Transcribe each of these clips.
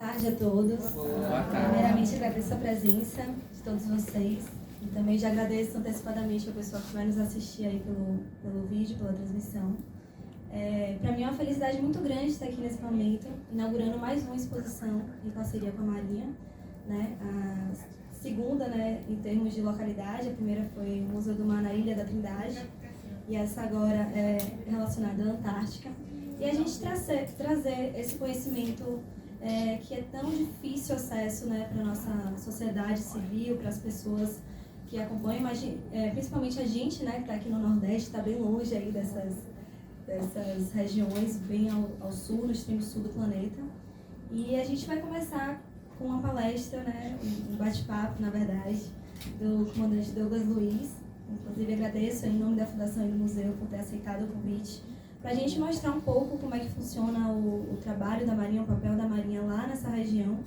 Boa tarde a todos. Boa tarde. Primeiramente, agradeço a presença de todos vocês e também já agradeço antecipadamente ao pessoal que vai nos assistir aí pelo vídeo, pela transmissão. Para mim é uma felicidade muito grande estar aqui nesse momento, inaugurando mais uma exposição em parceria com a Marinha, né? A segunda, né, em termos de localidade, a primeira foi o Museu do Mar na Ilha da Trindade e essa agora é relacionada à Antártica. E a gente trazer esse conhecimento que é tão difícil acesso, né, para a nossa sociedade civil, para as pessoas que acompanham, principalmente a gente, né, que está aqui no Nordeste, está bem longe aí dessas regiões, bem ao sul, no extremo sul do planeta. E a gente vai começar com uma palestra, né, um bate-papo, na verdade, do comandante Douglas Luiz. Inclusive agradeço em nome da Fundação e do Museu por ter aceitado o convite, para a gente mostrar um pouco como é que funciona o trabalho da Marinha, o papel da Marinha lá nessa região,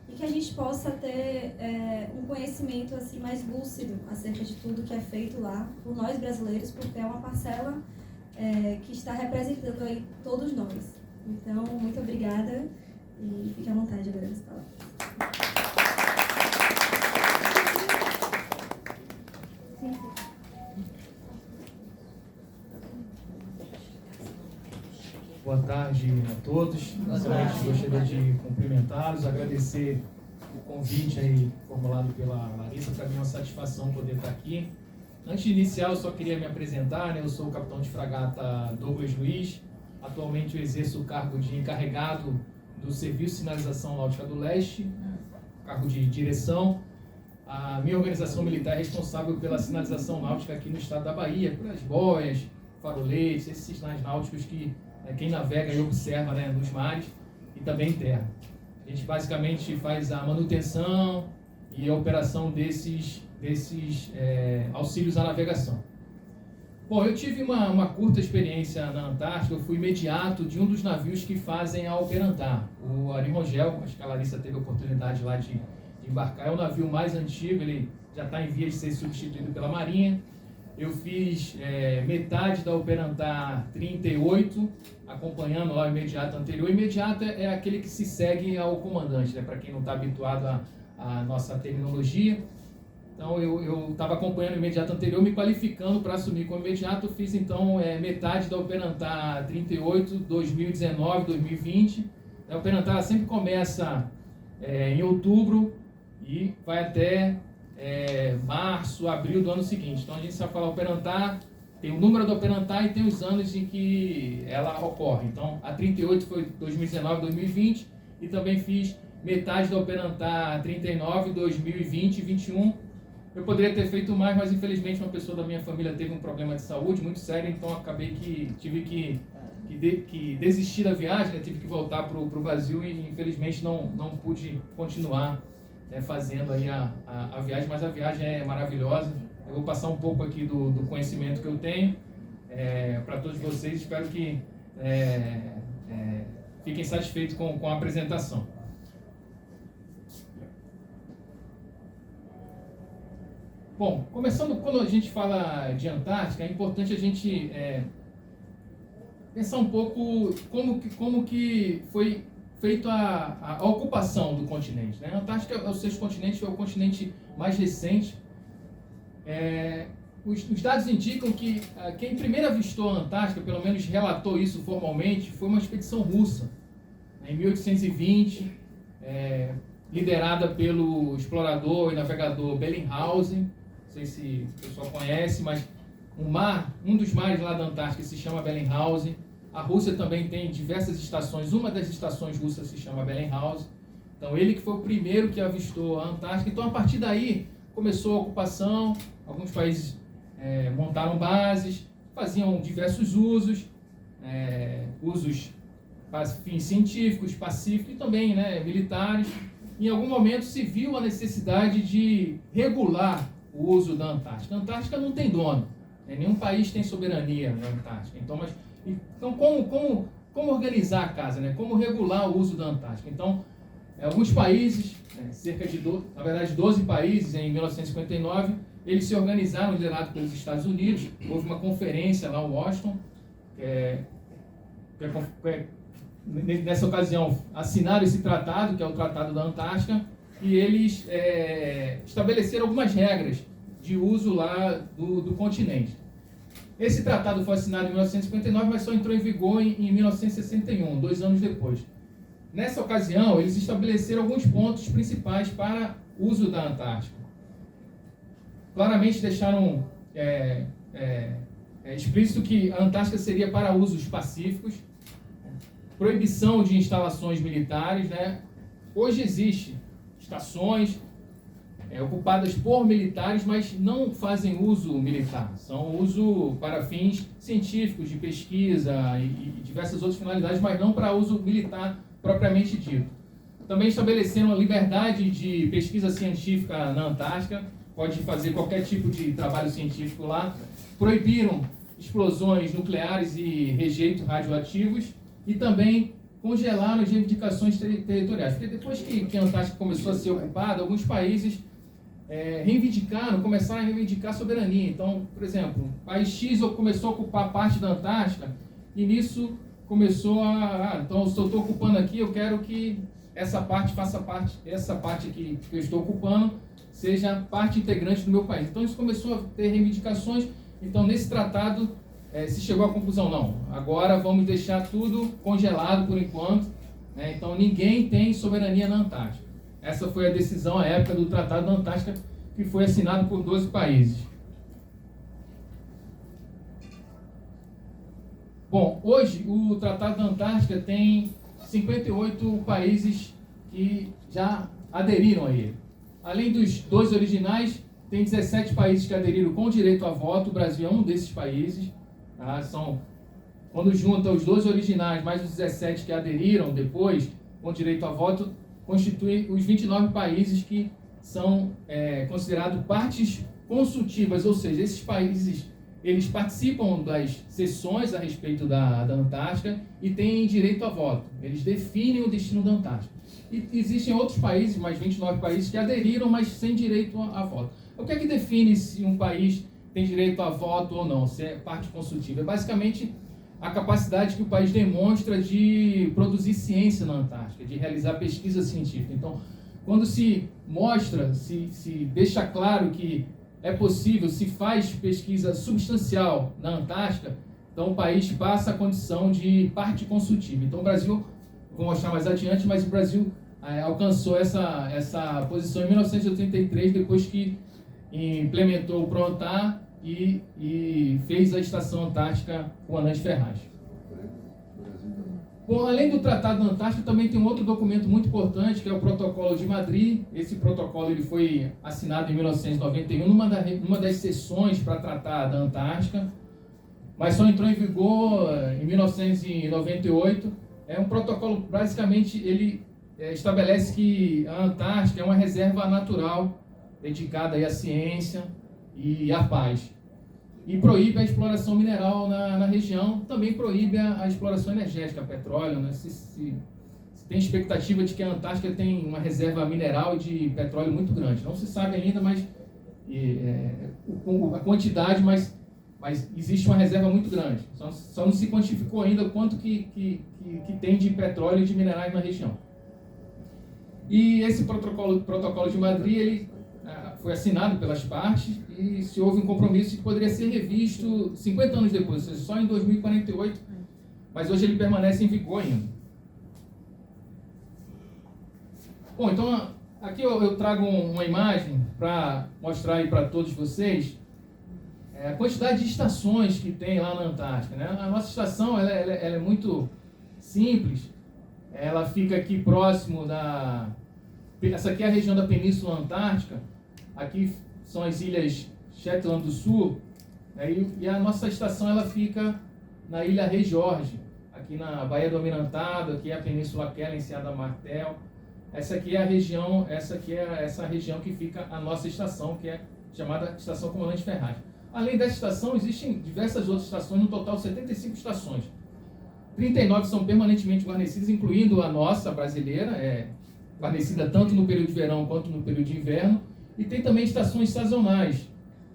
e que a gente possa ter um conhecimento assim, mais lúcido acerca de tudo que é feito lá por nós brasileiros, porque é uma parcela que está representando aí todos nós. Então, muito obrigada e fique à vontade agora nas palavras. Boa tarde a todos. Inicialmente gostaria de cumprimentá-los, agradecer o convite aí formulado pela Larissa. Para mim é uma satisfação poder estar aqui. Antes de iniciar, eu só queria me apresentar, né? Eu sou o capitão de fragata Douglas Luiz. Atualmente eu exerço o cargo de encarregado do Serviço de Sinalização Náutica do Leste, cargo de direção. A minha organização militar é responsável pela sinalização náutica aqui no estado da Bahia, pelas boias, faroletes, esses sinais náuticos que quem navega e observa, né, nos mares e também em terra. A gente basicamente faz a manutenção e a operação desses auxílios à navegação. Bom, eu tive uma curta experiência na Antártica. Eu fui imediato de um dos navios que fazem a Operantar, o Ari Rongel. Acho que a Larissa teve a oportunidade lá de embarcar. É o navio mais antigo, ele já está em vias de ser substituído pela Marinha. Eu fiz metade da Operantar 38, acompanhando lá o imediato anterior. O imediato é aquele que se segue ao comandante, né? Para quem não está habituado à nossa terminologia. Então eu estava acompanhando o imediato anterior, me qualificando para assumir como imediato. Eu fiz então metade da Operantar 38, 2019, 2020. A Operantar sempre começa em outubro e vai até março, abril do ano seguinte. Então a gente vai falar Operantar, tem o número da Operantar e tem os anos em que ela ocorre. Então a 38 foi 2019, 2020 e também fiz metade da Operantar 39, 2020 e 21. Eu poderia ter feito mais, mas infelizmente uma pessoa da minha família teve um problema de saúde muito sério, então acabei que tive que desistir da viagem, né? Tive que voltar para o Brasil e infelizmente não pude continuar fazendo aí a viagem, mas a viagem é maravilhosa. Eu vou passar um pouco aqui do conhecimento que eu tenho para todos vocês. Espero que fiquem satisfeitos com a apresentação. Bom, começando, quando a gente fala de Antártica, é importante a gente pensar um pouco como que foi feito a ocupação do continente, né? A Antártica é o sexto continente, é o continente mais recente. Os dados indicam que quem primeiro avistou a Antártica, pelo menos relatou isso formalmente, foi uma expedição russa, né, em 1820, liderada pelo explorador e navegador Bellinghausen. Não sei se o pessoal conhece, mas um dos mares lá da Antártica se chama Bellinghausen. A Rússia também tem diversas estações, uma das estações russas se chama Bellinghausen. Então ele que foi o primeiro que avistou a Antártica. Então a partir daí começou a ocupação, alguns países montaram bases, faziam diversos usos para fins científicos, pacíficos e também, né, militares. Em algum momento se viu a necessidade de regular o uso da Antártica. A Antártica não tem dono, né? Nenhum país tem soberania na Antártica. Então como organizar a casa, né? Como regular o uso da Antártica? Então, alguns países, cerca de 12 países, em 1959, eles se organizaram, liderados pelos Estados Unidos. Houve uma conferência lá em Washington, nessa ocasião, assinaram esse tratado, que é o Tratado da Antártica, e eles estabeleceram algumas regras de uso lá do continente. Esse tratado foi assinado em 1959, mas só entrou em vigor em 1961, 2 anos depois. Nessa ocasião, eles estabeleceram alguns pontos principais para uso da Antártica. Claramente deixaram explícito que a Antártica seria para usos pacíficos, proibição de instalações militares, né? Hoje existe estações ocupadas por militares, mas não fazem uso militar. São uso para fins científicos, de pesquisa e diversas outras finalidades, mas não para uso militar propriamente dito. Também estabeleceram a liberdade de pesquisa científica na Antártica, pode fazer qualquer tipo de trabalho científico lá. Proibiram explosões nucleares e rejeitos radioativos e também congelaram as reivindicações territoriais. Porque depois que a Antártica começou a ser ocupada, alguns países começaram a reivindicar soberania. Então, por exemplo, o país X começou a ocupar parte da Antártica e nisso começou então, se eu estou ocupando aqui, eu quero que essa parte aqui que eu estou ocupando seja parte integrante do meu país. Então, isso começou a ter reivindicações. Então, nesse tratado, se chegou à conclusão, não, agora vamos deixar tudo congelado por enquanto, né? Então, ninguém tem soberania na Antártica. Essa foi a decisão, à época do Tratado da Antártica, que foi assinado por 12 países. Bom, hoje o Tratado da Antártica tem 58 países que já aderiram a ele. Além dos 12 originais, tem 17 países que aderiram com direito a voto. O Brasil é um desses países. Tá? Quando junta os 12 originais mais os 17 que aderiram depois com direito a voto, constitui os 29 países que são considerados partes consultivas, ou seja, esses países eles participam das sessões a respeito da Antártica e têm direito a voto. Eles definem o destino da Antártica. E existem outros países, mais 29 países, que aderiram, mas sem direito a voto. O que é que define se um país tem direito a voto ou não, se é parte consultiva? É basicamente a capacidade que o país demonstra de produzir ciência na Antártica, de realizar pesquisa científica. Então, quando se mostra, se deixa claro que é possível, se faz pesquisa substancial na Antártica, então o país passa a condição de parte consultiva. Então, o Brasil, vou mostrar mais adiante, mas o Brasil alcançou essa posição em 1983, depois que implementou o PRONTAR e fez a Estação Antártica com Anã de Ferraz. Bom, além do Tratado da Antártica, também tem um outro documento muito importante, que é o Protocolo de Madrid. Esse protocolo ele foi assinado em 1991, numa das sessões para tratar da Antártica, mas só entrou em vigor em 1998. É um protocolo, basicamente, ele estabelece que a Antártica é uma reserva natural dedicada aí à ciência e à paz. E proíbe a exploração mineral na região, também proíbe a exploração energética, petróleo, né? Se tem expectativa de que a Antártica tem uma reserva mineral de petróleo muito grande. Não se sabe ainda, mas a quantidade, mas existe uma reserva muito grande. Só não se quantificou ainda o quanto que tem de petróleo e de minerais na região. E esse protocolo de Madrid, ele foi assinado pelas partes e se houve um compromisso que poderia ser revisto 50 anos depois, ou seja, só em 2048, mas hoje ele permanece em vigor ainda. Bom, então aqui eu trago uma imagem para mostrar aí para todos vocês a quantidade de estações que tem lá na Antártica, né? A nossa estação ela é muito simples, ela fica aqui próximo essa aqui é a região da Península Antártica. Aqui são as ilhas Shetland do Sul, né? E a nossa estação ela fica na ilha Rei Jorge, aqui na Baía do Almirantado, aqui é a Península Keeler, Enseada Martel. Essa aqui é a região, essa região que fica a nossa estação, que é chamada Estação Comandante Ferraz. Além dessa estação, existem diversas outras estações, no total 75 estações. 39 são permanentemente guarnecidas, incluindo a nossa brasileira, guarnecida tanto no período de verão quanto no período de inverno. E tem também estações sazonais,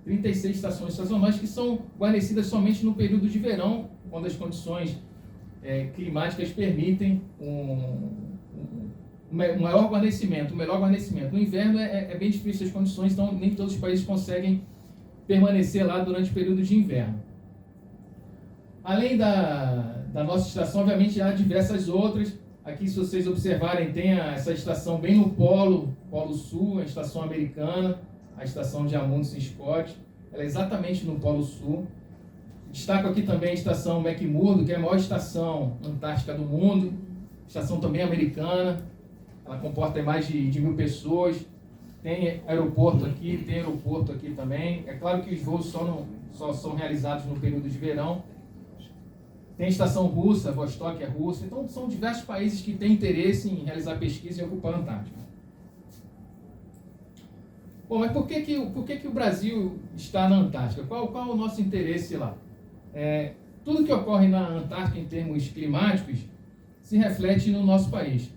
36 estações sazonais que são guarnecidas somente no período de verão, quando as condições climáticas permitem um maior guarnecimento, um melhor guarnecimento. No inverno é bem difícil as condições, então nem todos os países conseguem permanecer lá durante o período de inverno. Além da nossa estação, obviamente há diversas outras. Aqui, se vocês observarem, tem essa estação bem no Polo Sul, a estação americana, a estação de Amundsen Scott. Ela é exatamente no Polo Sul. Destaco aqui também a estação McMurdo, que é a maior estação antártica do mundo. Estação também americana. Ela comporta mais de 1.000 pessoas. Tem aeroporto aqui também. É claro que os voos só são realizados no período de verão. Tem a estação russa, Vostok é russa. Então, são diversos países que têm interesse em realizar pesquisa e ocupar a Antártica. Bom, mas por que o Brasil está na Antártica? Qual é o nosso interesse lá? Tudo que ocorre na Antártica em termos climáticos se reflete no nosso país.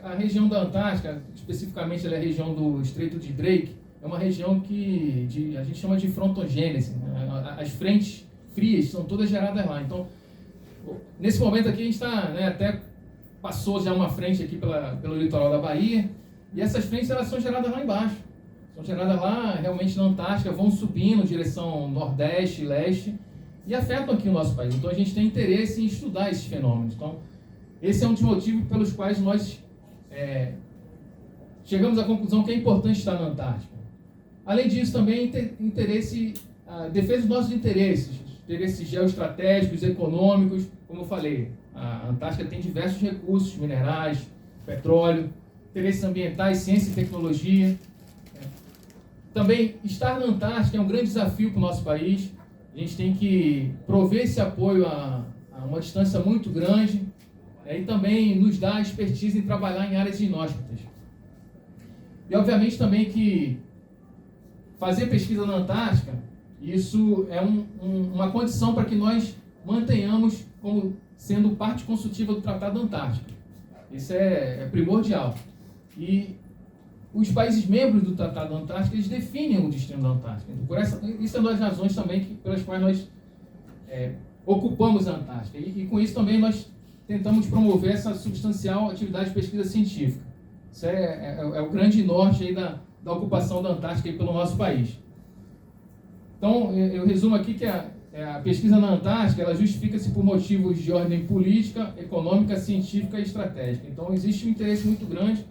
A região da Antártica, especificamente a região do Estreito de Drake, é uma região que a gente chama de frontogênese. As frentes frias são todas geradas lá. Então, nesse momento aqui a gente está, até passou já uma frente aqui pelo litoral da Bahia, e essas frentes elas são geradas lá embaixo. São geradas lá realmente na Antártica, vão subindo em direção nordeste, leste, e afetam aqui o nosso país. Então a gente tem interesse em estudar esses fenômenos. Então, esse é um dos motivos pelos quais nós chegamos à conclusão que é importante estar na Antártica. Além disso, também interesse, a defesa dos nossos interesses geoestratégicos, econômicos. Como eu falei, a Antártica tem diversos recursos, minerais, petróleo, interesses ambientais, ciência e tecnologia. Também, estar na Antártica é um grande desafio para o nosso país. A gente tem que prover esse apoio a uma distância muito grande, e também nos dá expertise em trabalhar em áreas inóspitas. E, obviamente, também que fazer pesquisa na Antártica, isso é uma condição para que nós mantenhamos como sendo parte consultiva do Tratado Antártico. Isso é primordial. E os países membros do Tratado Antártico, eles definem o destino da Antártica. Isso é uma das razões também pelas quais nós ocupamos a Antártica. E com isso também nós tentamos promover essa substancial atividade de pesquisa científica. Isso é o grande norte aí da ocupação da Antártica aí pelo nosso país. Então, eu resumo aqui que a pesquisa na Antártica, ela justifica-se por motivos de ordem política, econômica, científica e estratégica. Então, existe um interesse muito grande.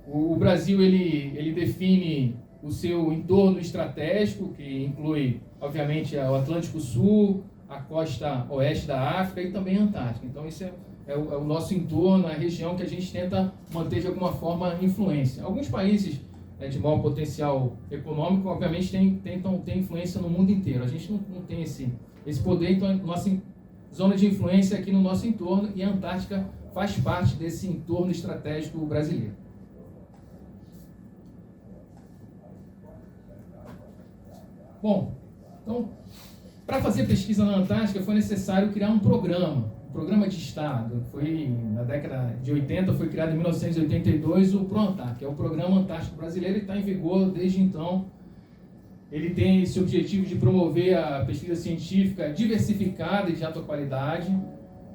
O Brasil, ele define o seu entorno estratégico, que inclui, obviamente, o Atlântico Sul, a costa oeste da África e também a Antártica. Então, esse é o nosso entorno, a região que a gente tenta manter, de alguma forma, influência. Alguns países de maior potencial econômico, obviamente, tentam ter influência no mundo inteiro. A gente não tem esse poder, então a nossa zona de influência é aqui no nosso entorno, e a Antártica faz parte desse entorno estratégico brasileiro. Bom, então, para fazer pesquisa na Antártica foi necessário criar um programa de Estado. Foi na década de 80, foi criado em 1982 o PROANTAR, que é o Programa Antártico Brasileiro, e está em vigor desde então. Ele tem esse objetivo de promover a pesquisa científica diversificada e de alta qualidade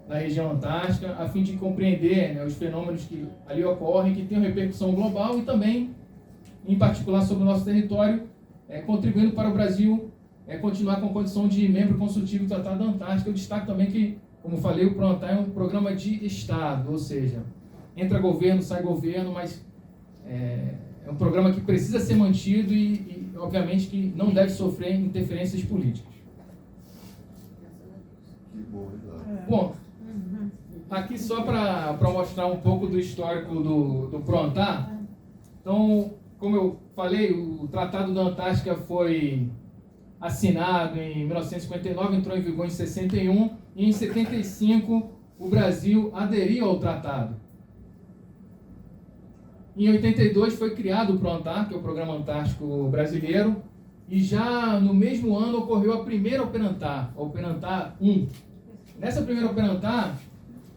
na região antártica, a fim de compreender os fenômenos que ali ocorrem, que têm repercussão global e também, em particular, sobre o nosso território, contribuindo para o Brasil continuar com a condição de membro consultivo do Tratado da Antártica. Eu destaco também que, como falei, o PROANTAR é um programa de Estado, ou seja, entra governo, sai governo, mas é um programa que precisa ser mantido e obviamente, que não deve sofrer interferências políticas. Bom, aqui só para mostrar um pouco do histórico do PROANTAR. Então, como eu falei, o Tratado da Antártica foi assinado em 1959, entrou em vigor em 61, e em 75 o Brasil aderiu ao tratado. Em 82 foi criado o PROANTAR, que é o Programa Antártico Brasileiro, e já no mesmo ano ocorreu a primeira Operantar, a Operantar 1. Nessa primeira Operantar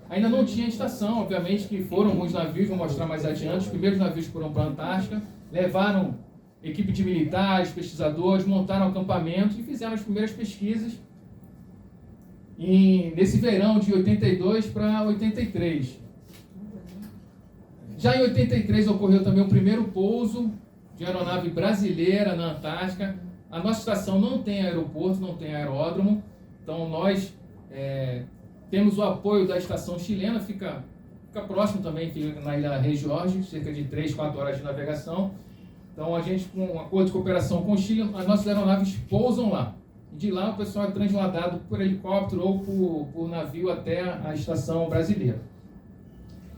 ainda não tinha estação, obviamente que foram alguns navios, vou mostrar mais adiante. Os primeiros navios foram para a Antártica, levaram equipe de militares, pesquisadores, montaram acampamentos e fizeram as primeiras pesquisas. nesse verão de 82 para 83. Já em 83 ocorreu também o primeiro pouso de aeronave brasileira na Antártica. A nossa estação não tem aeroporto, não tem aeródromo, então nós temos o apoio da estação chilena, fica próximo também, fica na Ilha Rei Jorge, cerca de 3, 4 horas de navegação. Então a gente, com um acordo de cooperação com o Chile, as nossas aeronaves pousam lá. E de lá o pessoal é transladado por helicóptero ou por navio até a estação brasileira.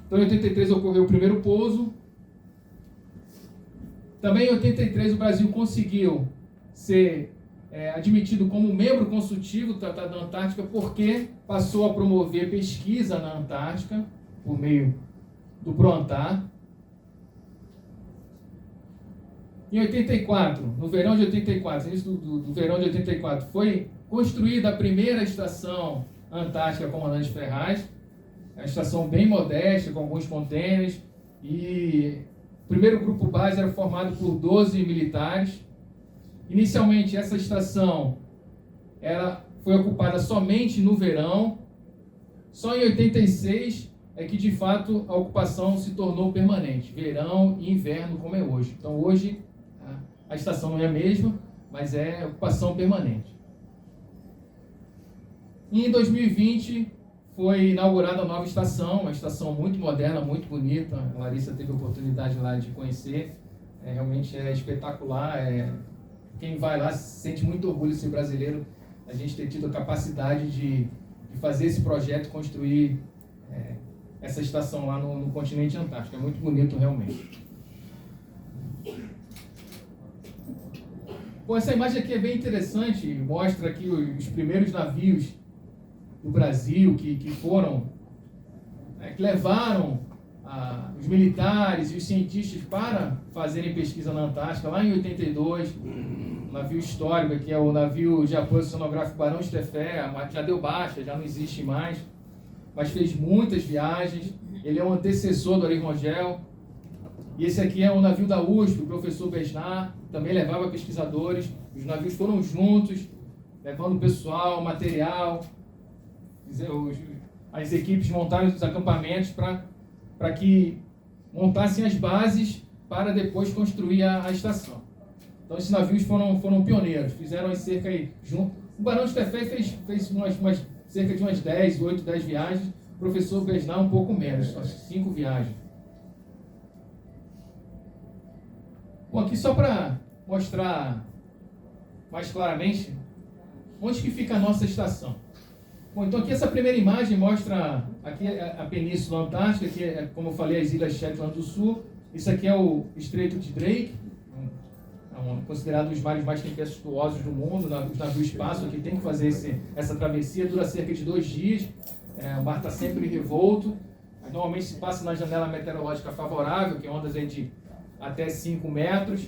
Então em 83 ocorreu o primeiro pouso. Também em 83 o Brasil conseguiu ser admitido como membro consultivo do Tratado da Antártica, porque passou a promover pesquisa na Antártica por meio do PROANTAR. Em 84, no verão de 84, início do verão de 84, foi construída a primeira estação antártica Comandante Ferraz, uma estação bem modesta, com alguns contêineres, e o primeiro grupo base era formado por 12 militares. Inicialmente, essa estação foi ocupada somente no verão. Só em 86 é que, de fato, a ocupação se tornou permanente, verão e inverno, como é hoje. Então, hoje, a estação não é a mesma, mas é ocupação permanente. E em 2020 foi inaugurada a nova estação, uma estação muito moderna, muito bonita. A Larissa teve a oportunidade lá de conhecer. Realmente é espetacular. Quem vai lá se sente muito orgulho de ser brasileiro, a gente ter tido a capacidade de fazer esse projeto, construir essa estação lá no continente antártico. É muito bonito, realmente. Bom, essa imagem aqui é bem interessante, mostra aqui os primeiros navios do Brasil que foram, que levaram os militares e os cientistas para fazerem pesquisa na Antártica, lá em 82, um navio histórico, que é o navio de apoio oceanográfico Barão de Tefé, já deu baixa, já não existe mais, mas fez muitas viagens. Ele é um antecessor do Ari Rangel. E esse aqui é um navio da USP, o professor Besnar, também levava pesquisadores. Os navios foram juntos, levando pessoal, material. As equipes montaram os acampamentos para que montassem as bases para depois construir a estação. Então esses navios foram pioneiros, fizeram cerca aí, o Barão de Tefé fez cerca de umas 8, 10 viagens, o professor Besnar um pouco menos, só 5 viagens. Bom, aqui só para mostrar mais claramente onde que fica a nossa estação. Bom, então aqui essa primeira imagem mostra aqui a Península Antártica, que é, como eu falei, as Ilhas Shetland do Sul. Isso aqui é o Estreito de Drake, considerado um dos mares mais tempestuosos do mundo. Os navios passam aqui, tem que fazer essa travessia, dura cerca de 2 dias. O mar está sempre revolto. Normalmente se passa na janela meteorológica favorável, que é ondas aí de até 5 metros,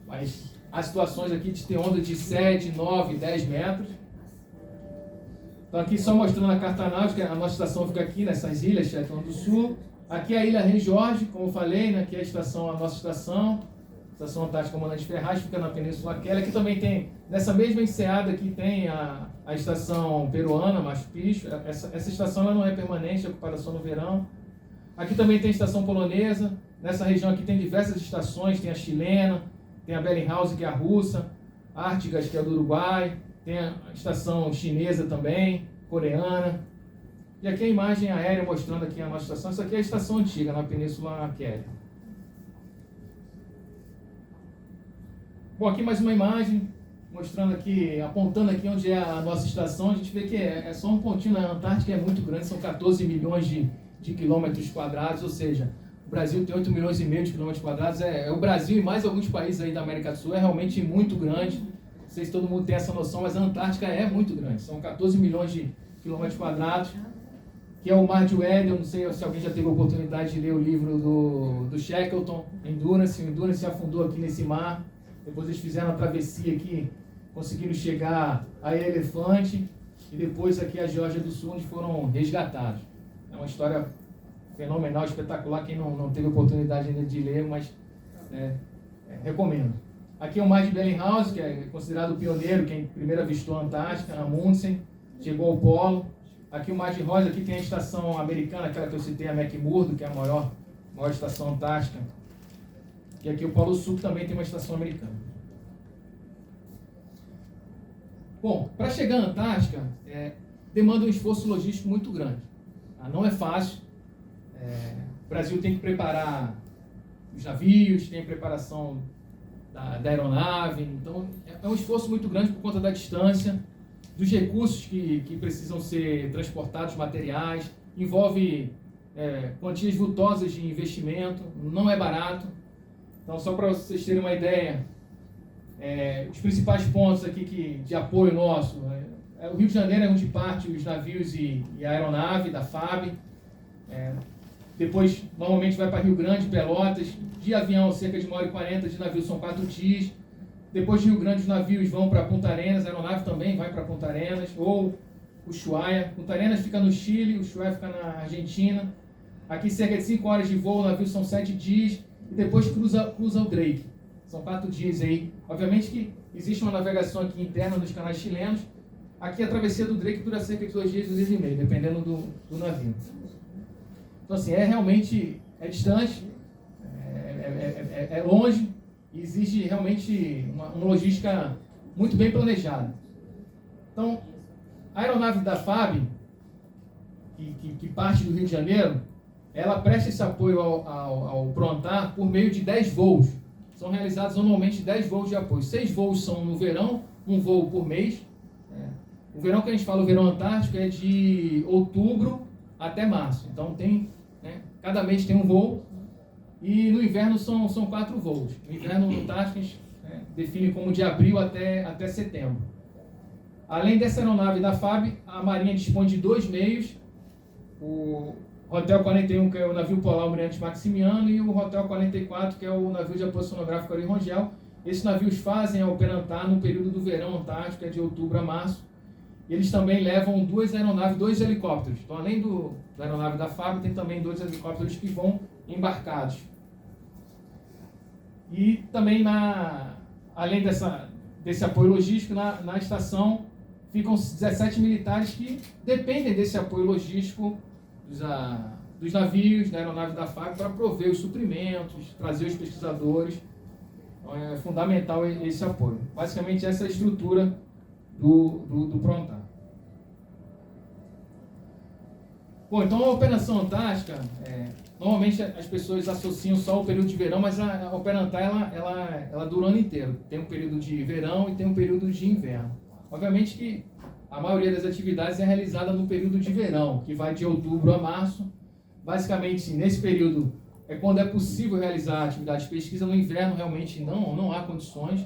mas há situações aqui de ter onda de 7, 9, 10 metros. Então aqui só mostrando a carta náutica, a nossa estação fica aqui nessas ilhas, Shetland do Sul. Aqui é a Ilha Rei Jorge, como eu falei, né? Aqui é a nossa estação Antártica Comandante Ferraz, fica na Península Aquela. Aqui também tem, nessa mesma enseada aqui tem a estação peruana, Machu Picchu. Essa estação ela não é permanente, é ocupada só no verão. Aqui também tem a estação polonesa. Nessa região aqui tem diversas estações, tem a chilena, tem a Bellinghausen, que é a russa, Artigas, que é a do Uruguai, tem a estação chinesa também, coreana. E aqui a imagem aérea mostrando aqui a nossa estação. Isso aqui é a estação antiga, na Península Aquela. Bom, aqui mais uma imagem, mostrando aqui, apontando aqui onde é a nossa estação. A gente vê que é só um pontinho na Antártica, é muito grande, são 14 milhões de quilômetros quadrados, ou seja, o Brasil tem 8 milhões e meio de quilômetros quadrados, o Brasil e mais alguns países aí da América do Sul é realmente muito grande. Não sei se todo mundo tem essa noção, mas a Antártica é muito grande, são 14 milhões de quilômetros quadrados, que é o Mar de Weddell. Não sei se alguém já teve a oportunidade de ler o livro do Shackleton, Endurance. O Endurance se afundou aqui nesse mar, depois eles fizeram a travessia aqui, conseguiram chegar a Elefante, e depois aqui a Geórgia do Sul, onde foram resgatados. É uma história fenomenal, espetacular. Quem não teve oportunidade ainda de ler, mas recomendo. Aqui é o Mar de Bellinghausen, que é considerado o pioneiro, quem primeiro avistou a Antártica, Amundsen. chegou ao polo. Aqui o mar de Ross, aqui tem a estação americana, aquela que eu citei, a McMurdo, que é a maior estação antártica. E aqui o Polo Sul também tem uma estação americana. Bom, para chegar à Antártica, demanda um esforço logístico muito grande. Não é fácil. O Brasil tem que preparar os navios, tem a preparação da aeronave, então é um esforço muito grande por conta da distância, dos recursos que precisam ser transportados, materiais, envolve quantias vultosas de investimento, não é barato. Então, só para vocês terem uma ideia, os principais pontos aqui de apoio nosso, o Rio de Janeiro é onde parte os navios e a aeronave da FAB, depois normalmente vai para Rio Grande, Pelotas, de avião cerca de 1h40, de navio são 4 dias. Depois de Rio Grande, os navios vão para Punta Arenas, a aeronave também vai para Punta Arenas, ou Ushuaia. Punta Arenas fica no Chile, Ushuaia fica na Argentina. Aqui cerca de 5 horas de voo, o navio são 7 dias, e depois cruza o Drake. São 4 dias aí. Obviamente que existe uma navegação aqui interna nos canais chilenos. Aqui a travessia do Drake dura cerca de 2 dias, 2 dias e meio, dependendo do navio. Então assim, realmente distante, é longe, e exige realmente uma logística muito bem planejada. Então, a aeronave da FAB, que parte do Rio de Janeiro, ela presta esse apoio ao Prontar por meio de 10 voos. São realizados anualmente 10 voos de apoio. 6 voos são no verão, um voo por mês. O verão que a gente fala, o verão antártico, é de outubro até março. Então, cada mês tem um voo. E no inverno são 4 voos. No inverno antártico a gente define como de abril até setembro. Além dessa aeronave da FAB, a Marinha dispõe de 2 meios. O Hotel 41, que é o navio polar Almirante Maximiano, e o Hotel 44, que é o navio de apoio sonográfico Ari Rangel. Esses navios fazem a Operantar no período do verão antártico, que é de outubro a março. E eles também levam 2 aeronaves, 2 helicópteros. Então, além da aeronave da FAB, tem também 2 helicópteros que vão embarcados. E também, além desse apoio logístico, na estação ficam 17 militares que dependem desse apoio logístico dos navios, da aeronave da FAB, para prover os suprimentos, trazer os pesquisadores. Então, é fundamental esse apoio. Basicamente, essa é a estrutura do Prontar. Bom, então a Operação Antártica, normalmente as pessoas associam só o período de verão, mas a Operantar ela dura o ano inteiro. Tem um período de verão e tem um período de inverno. Obviamente que a maioria das atividades é realizada no período de verão, que vai de outubro a março. Basicamente, nesse período é quando é possível realizar atividade de pesquisa. No inverno, realmente não há condições.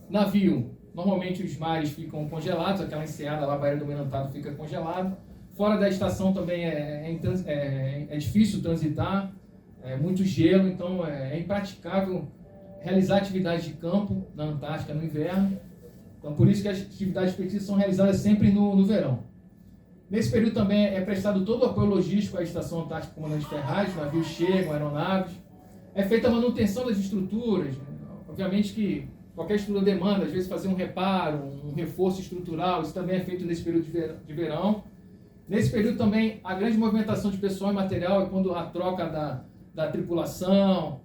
Navio, normalmente os mares ficam congelados, aquela enseada lá, Baía do Almirantado, fica congelado. Fora da estação também é difícil transitar, muito gelo, então é impraticável realizar atividades de campo na Antártica no inverno. Então, por isso que as atividades de pesquisa são realizadas sempre no verão. Nesse período também é prestado todo o apoio logístico à Estação Antártica Comandante Ferraz, navios chegam, aeronaves. É feita a manutenção das estruturas. Obviamente que qualquer estrutura demanda, às vezes, fazer um reparo, um reforço estrutural. Isso também é feito nesse período de verão. Nesse período também, a grande movimentação de pessoal e material é quando a troca da tripulação,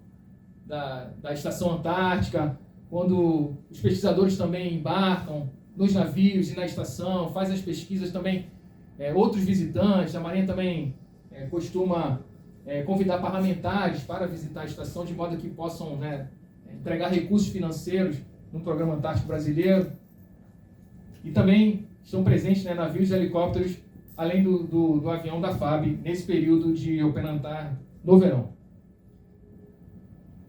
da Estação Antártica, quando os pesquisadores também embarcam nos navios e na estação, fazem as pesquisas também, outros visitantes. A Marinha também costuma convidar parlamentares para visitar a estação, de modo que possam entregar recursos financeiros no Programa Antártico Brasileiro. E também estão presentes navios e helicópteros, além do avião da FAB, nesse período de Operantar no verão.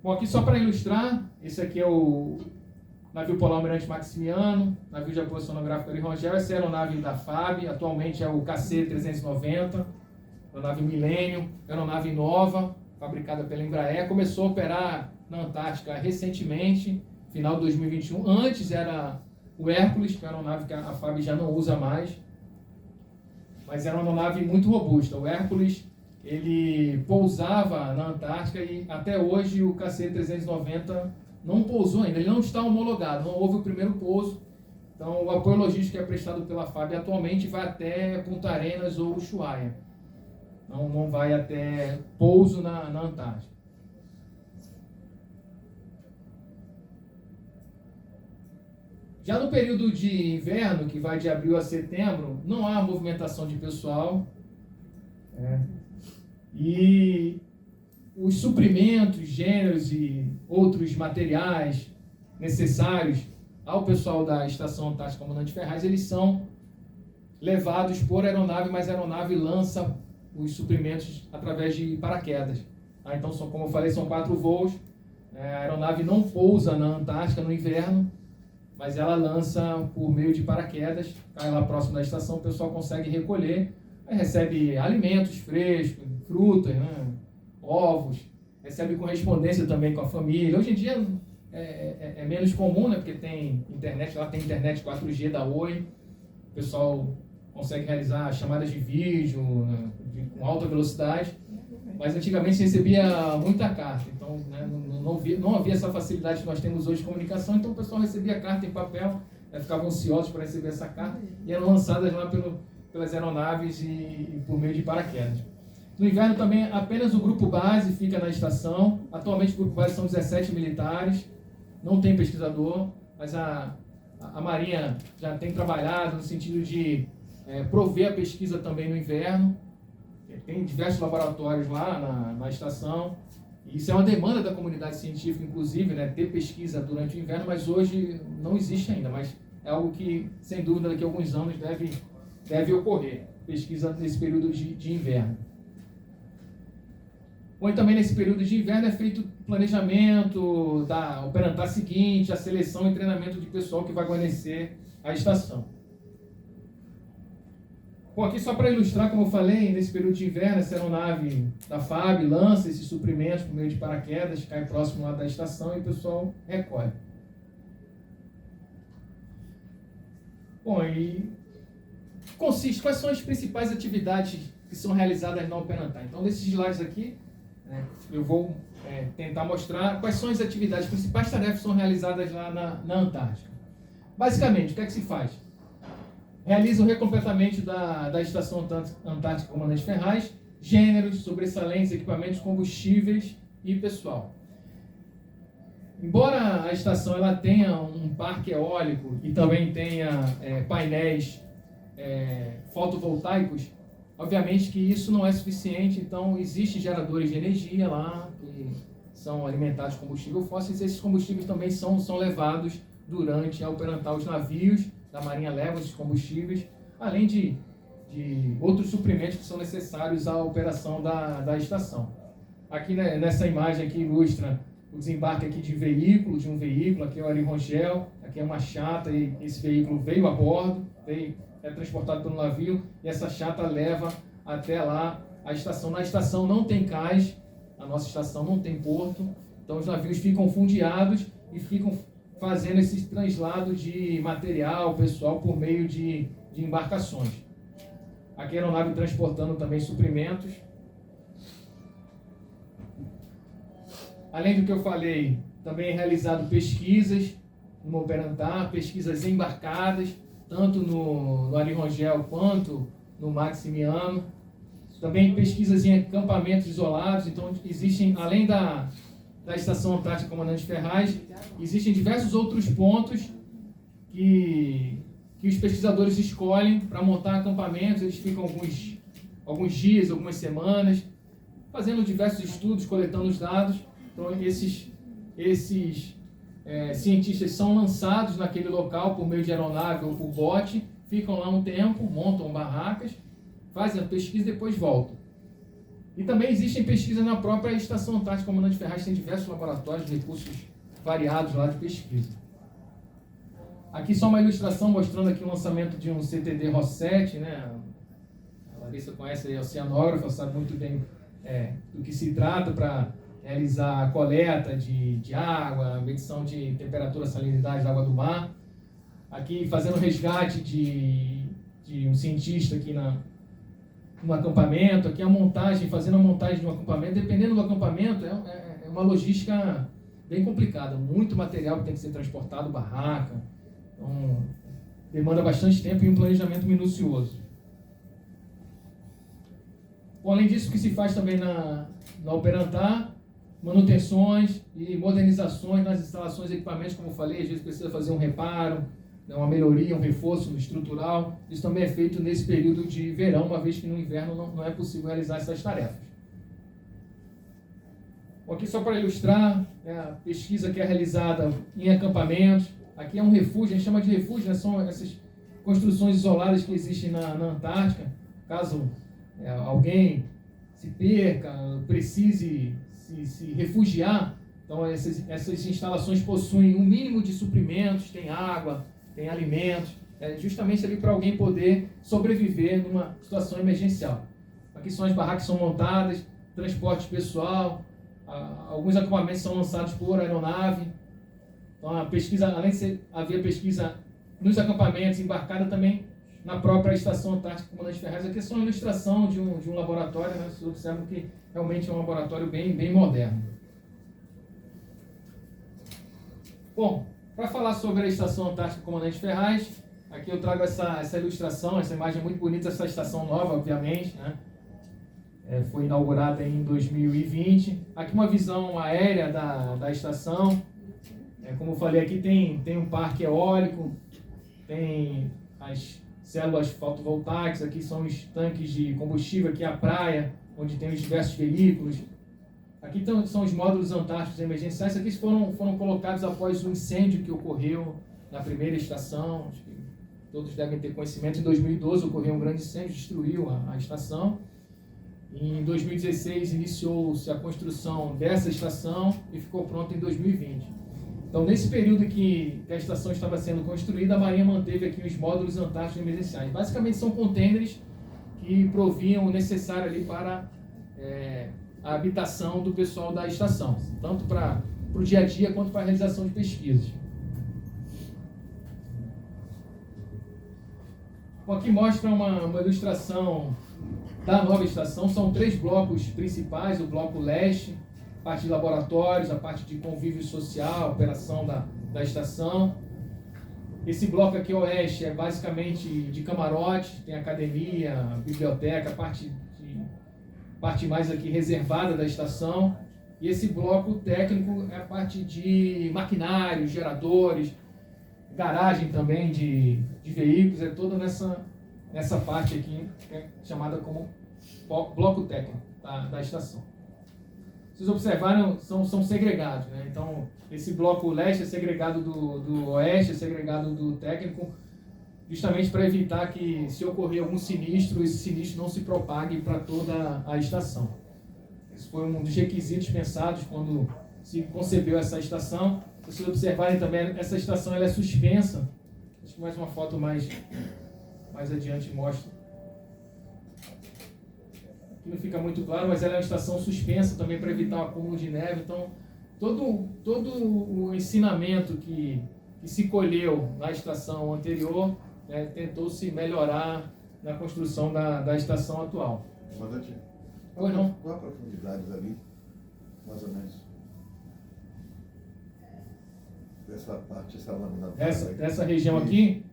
Bom, aqui só para ilustrar, esse aqui é o navio polar Almirante Maximiano, navio de apoio sonográfico Ari Rangel. Essa é a aeronave da FAB, atualmente é o KC-390, aeronave Millennium, aeronave nova, fabricada pela Embraer. Começou a operar na Antártica recentemente, final de 2021. Antes era o Hércules, que é uma aeronave que a FAB já não usa mais, mas era uma aeronave muito robusta. O Hércules, ele pousava na Antártica e até hoje o KC-390 não pousou ainda, ele não está homologado, não houve o primeiro pouso. Então, o apoio logístico que é prestado pela FAB atualmente vai até Punta Arenas ou Ushuaia. Não vai até pouso na Antártica. Já no período de inverno, que vai de abril a setembro, não há movimentação de pessoal. E os suprimentos, gêneros e outros materiais necessários ao pessoal da Estação Antártica Comandante Ferraz, eles são levados por aeronave, mas a aeronave lança os suprimentos através de paraquedas. Então, como eu falei, são 4 voos. A aeronave não pousa na Antártica no inverno, mas ela lança por meio de paraquedas, cai lá próximo da estação, o pessoal consegue recolher, recebe alimentos frescos, frutas, né, ovos, recebe correspondência também com a família. Hoje em dia é menos comum, né, porque tem internet, lá tem internet 4G da Oi, o pessoal consegue realizar chamadas de vídeo, né, com alta velocidade, mas antigamente se recebia muita carta, então, né, não havia essa facilidade que nós temos hoje de comunicação, então o pessoal recebia carta em papel, ficavam ansiosos para receber essa carta e eram lançadas lá pelas aeronaves e por meio de paraquedas. No inverno também apenas o grupo base fica na estação. Atualmente o grupo base são 17 militares, não tem pesquisador, mas a Marinha já tem trabalhado no sentido de prover a pesquisa também no inverno. Tem diversos laboratórios lá na estação. Isso é uma demanda da comunidade científica, inclusive, né, ter pesquisa durante o inverno, mas hoje não existe ainda, mas é algo que, sem dúvida, daqui a alguns anos deve ocorrer, pesquisa nesse período de inverno. Ou também nesse período de inverno é feito planejamento da operantar seguinte, a seleção e treinamento de pessoal que vai guarnecer a estação. Bom, aqui só para ilustrar, como eu falei, nesse período de inverno, essa aeronave da FAB lança esses suprimentos por meio de paraquedas, cai próximo lá da estação e o pessoal recolhe. Bom, e quais são as principais atividades que são realizadas na Operantar? Então, nesses slides aqui, eu vou tentar mostrar quais são as atividades, as principais tarefas que são realizadas lá na Antártica. Basicamente, o que é que se faz? Realiza o recompletamento da Estação Antártica Comandante Ferraz, gêneros, sobressalentes, equipamentos, combustíveis e pessoal. Embora a estação ela tenha um parque eólico e também tenha painéis fotovoltaicos, obviamente que isso não é suficiente, então existem geradores de energia lá que são alimentados com combustível fóssil, e esses combustíveis também são levados durante a operantar. Os navios da Marinha levam esses combustíveis, além de outros suprimentos que são necessários à operação da estação. Aqui nessa imagem aqui ilustra o desembarque aqui de um veículo, aqui é o Ari Rongel, aqui é uma chata, e esse veículo veio a bordo, é transportado pelo navio, e essa chata leva até lá a estação. Na estação não tem cais, a nossa estação não tem porto, então os navios ficam fundeados e ficam fazendo esse translado de material, pessoal, por meio de embarcações. Aqui a aeronave transportando também suprimentos. Além do que eu falei, também é realizado pesquisas no Operantar, pesquisas embarcadas, tanto no Ari Rongel quanto no Maximiano. Também pesquisas em acampamentos isolados. Então, existem, além da Estação Antártica Comandante Ferraz, existem diversos outros pontos que os pesquisadores escolhem para montar acampamentos. Eles ficam alguns dias, algumas semanas, fazendo diversos estudos, coletando os dados. Então, esses cientistas são lançados naquele local por meio de aeronave ou por bote, ficam lá um tempo, montam barracas, fazem a pesquisa e depois voltam. E também existem pesquisas na própria Estação Antártica Comandante Ferraz, tem diversos laboratórios, recursos variados lá de pesquisa. Aqui só uma ilustração mostrando aqui o lançamento de um CTD Rosset, né? A Larissa conhece aí, a oceanógrafa, sabe muito bem do que se trata para realizar a coleta de água, medição de temperatura, salinidade da água do mar. Aqui fazendo resgate de um cientista aqui no acampamento. Aqui fazendo a montagem de um acampamento. Dependendo do acampamento, é uma logística bem complicada. Muito material que tem que ser transportado, barraca. Então, demanda bastante tempo e um planejamento minucioso. Bom, além disso, o que se faz também na Operantar, manutenções e modernizações nas instalações e equipamentos, como eu falei, às vezes precisa fazer um reparo, uma melhoria, um reforço estrutural. Isso também é feito nesse período de verão, uma vez que no inverno não é possível realizar essas tarefas. Bom, aqui só para ilustrar, a pesquisa que é realizada em acampamentos. Aqui é um refúgio, a gente chama de refúgio, né? São essas construções isoladas que existem na Antártica. Caso alguém se perca, precise se refugiar, então essas instalações possuem um mínimo de suprimentos, tem água, tem alimentos, justamente ali para alguém poder sobreviver numa situação emergencial. Aqui são as barracas que são montadas, transporte pessoal, alguns acampamentos são lançados por aeronave. Então a pesquisa, além de haver pesquisa nos acampamentos, embarcada também na própria Estação Antártica Comandante Ferraz. Aqui é só uma ilustração de um laboratório, né? Vocês observam que realmente é um laboratório bem moderno. Bom, para falar sobre a Estação Antártica Comandante Ferraz, aqui eu trago essa ilustração, essa imagem muito bonita, essa estação nova, obviamente, né? Foi inaugurada em 2020. Aqui uma visão aérea da estação. Como eu falei, aqui tem um parque eólico, tem as células fotovoltaicas, aqui são os tanques de combustível, aqui a praia, onde tem os diversos veículos. Aqui são os módulos antárticos emergenciais. Aqui foram colocados após o incêndio que ocorreu na primeira estação. Acho que todos devem ter conhecimento. Em 2012 ocorreu um grande incêndio, destruiu a estação. Em 2016 iniciou-se a construção dessa estação e ficou pronta em 2020. Então, nesse período que a estação estava sendo construída, a Marinha manteve aqui os módulos antárticos emergenciais. Basicamente, são contêineres que proviam o necessário ali para a habitação do pessoal da estação, tanto para o dia a dia quanto para a realização de pesquisas. Bom, aqui mostra uma ilustração da nova estação. São 3 blocos principais: o bloco leste, a parte de laboratórios, a parte de convívio social, operação da estação. Esse bloco aqui oeste é basicamente de camarote, tem academia, biblioteca, parte mais aqui reservada da estação. E esse bloco técnico é a parte de maquinários, geradores, garagem também de veículos, é toda nessa parte aqui, que é chamada como bloco técnico da estação. Vocês observaram, são segregados, né? Então, esse bloco leste é segregado do oeste, é segregado do técnico, justamente para evitar que, se ocorrer algum sinistro, esse sinistro não se propague para toda a estação. Esse foi um dos requisitos pensados quando se concebeu essa estação. Se vocês observarem também, essa estação ela é suspensa. Acho que mais uma foto mais adiante mostra. Aqui não fica muito claro, mas ela é uma estação suspensa também para evitar o acúmulo de neve. Então, todo o ensinamento que se colheu na estação anterior, né, tentou-se melhorar na construção da estação atual. Comandante, Oi, não. qual a profundidade ali, mais ou menos? Dessa parte, essa lâmina. Dessa região aqui.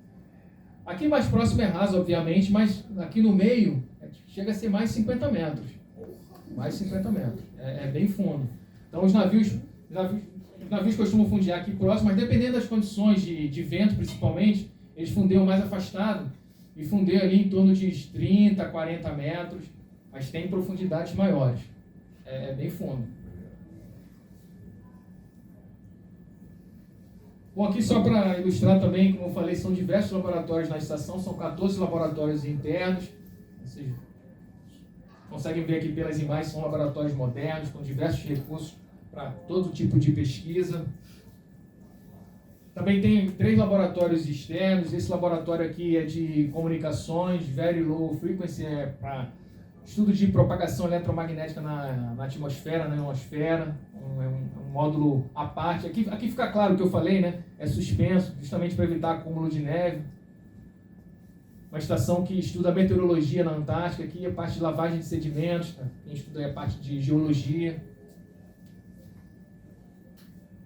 Aqui mais próximo é raso, obviamente, mas aqui no meio chega a ser mais 50 metros. Mais 50 metros. É bem fundo. Então os navios costumam fundear aqui próximo, mas dependendo das condições de vento, principalmente, eles fundeiam mais afastado e fundeiam ali em torno de 30, 40 metros, mas tem profundidades maiores. É bem fundo. Bom, aqui só para ilustrar também, como eu falei, são diversos laboratórios na estação, são 14 laboratórios internos. Vocês conseguem ver aqui pelas imagens, são laboratórios modernos, com diversos recursos para todo tipo de pesquisa. Também tem 3 laboratórios externos. Esse laboratório aqui é de comunicações, Very Low Frequency, é para estudo de propagação eletromagnética na atmosfera, na ionosfera. É um módulo à parte. Aqui fica claro o que eu falei, né? É suspenso, justamente para evitar acúmulo de neve. Uma estação que estuda meteorologia na Antártica, aqui a parte de lavagem de sedimentos, né? Quem estuda é a parte de geologia.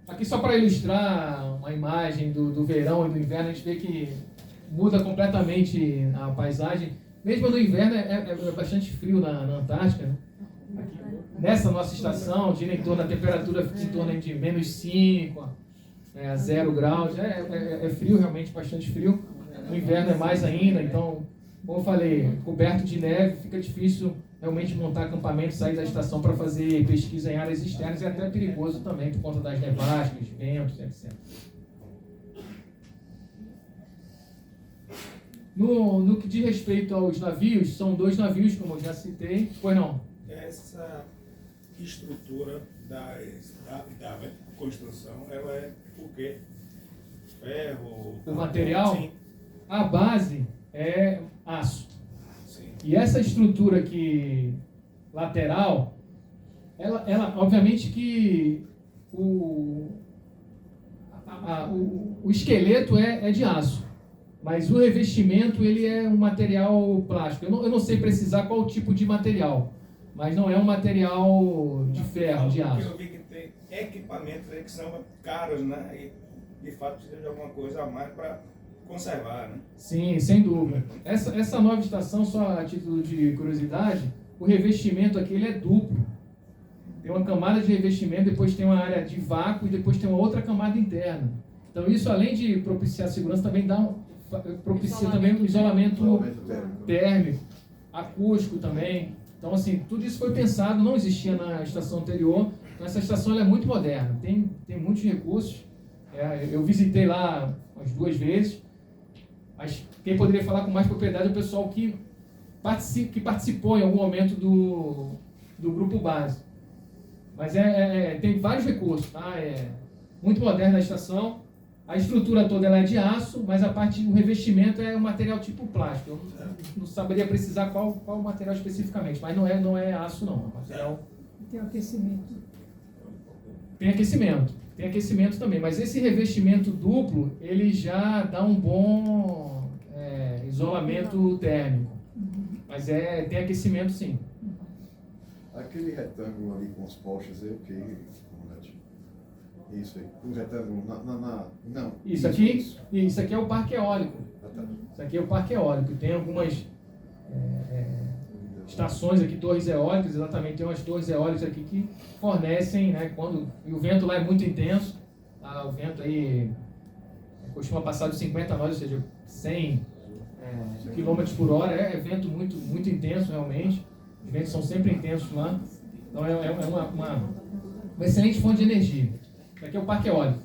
Aqui só para ilustrar uma imagem do verão e do inverno, a gente vê que muda completamente a paisagem. Mesmo no inverno é bastante frio na Antártica, né? Aqui, nessa nossa estação, gira em torno, a temperatura fica em torno de -5 a 0 graus. É frio, realmente bastante frio. No inverno é mais ainda, então, como eu falei, coberto de neve, fica difícil realmente montar acampamento, sair da estação para fazer pesquisa em áreas externas. É até perigoso também por conta das nevascas, ventos, etc. No que diz respeito aos navios, são 2 navios, como eu já citei. Pois não? Essa estrutura da construção, ela é o quê? Ferro? O material? Sim. A base é aço. Sim. E essa estrutura aqui, lateral, ela obviamente que o esqueleto é de aço. Mas o revestimento, ele é um material plástico. Eu não sei precisar qual tipo de material, mas não é um material de ferro, de aço. Eu vi que tem equipamentos aí que são caros, né? E de fato precisa de alguma coisa a mais para conservar, né? Sim, sem dúvida. Essa nova estação, só a título de curiosidade, o revestimento aqui ele é duplo. Tem uma camada de revestimento, depois tem uma área de vácuo e depois tem uma outra camada interna. Então isso, além de propiciar segurança, também propicia também um isolamento térmico, acústico também. Então, assim, tudo isso foi pensado, não existia na estação anterior. Então, essa estação ela é muito moderna, tem muitos recursos. Eu visitei lá umas 2 vezes, mas quem poderia falar com mais propriedade é o pessoal que participou em algum momento do grupo base. Mas tem vários recursos, tá? É muito moderna a estação. A estrutura toda ela é de aço, mas o revestimento é um material tipo plástico. Eu não saberia precisar qual o material especificamente, mas não é aço não. É material... Tem aquecimento. Tem aquecimento também, mas esse revestimento duplo, ele já dá um bom isolamento térmico. Mas tem aquecimento sim. Aquele retângulo ali com os postes é o quê? Isso aí, um retângulo não. Isso aqui é o parque eólico. Isso aqui é o parque eólico. Tem algumas estações aqui, torres eólicas, exatamente, tem umas torres eólicas aqui que fornecem, né, e o vento lá é muito intenso, tá? O vento aí costuma passar de 50 nós, ou seja, 100 km por hora, é vento muito, muito intenso realmente, os ventos são sempre intensos lá, então é uma excelente fonte de energia. Aqui é o parque eólico.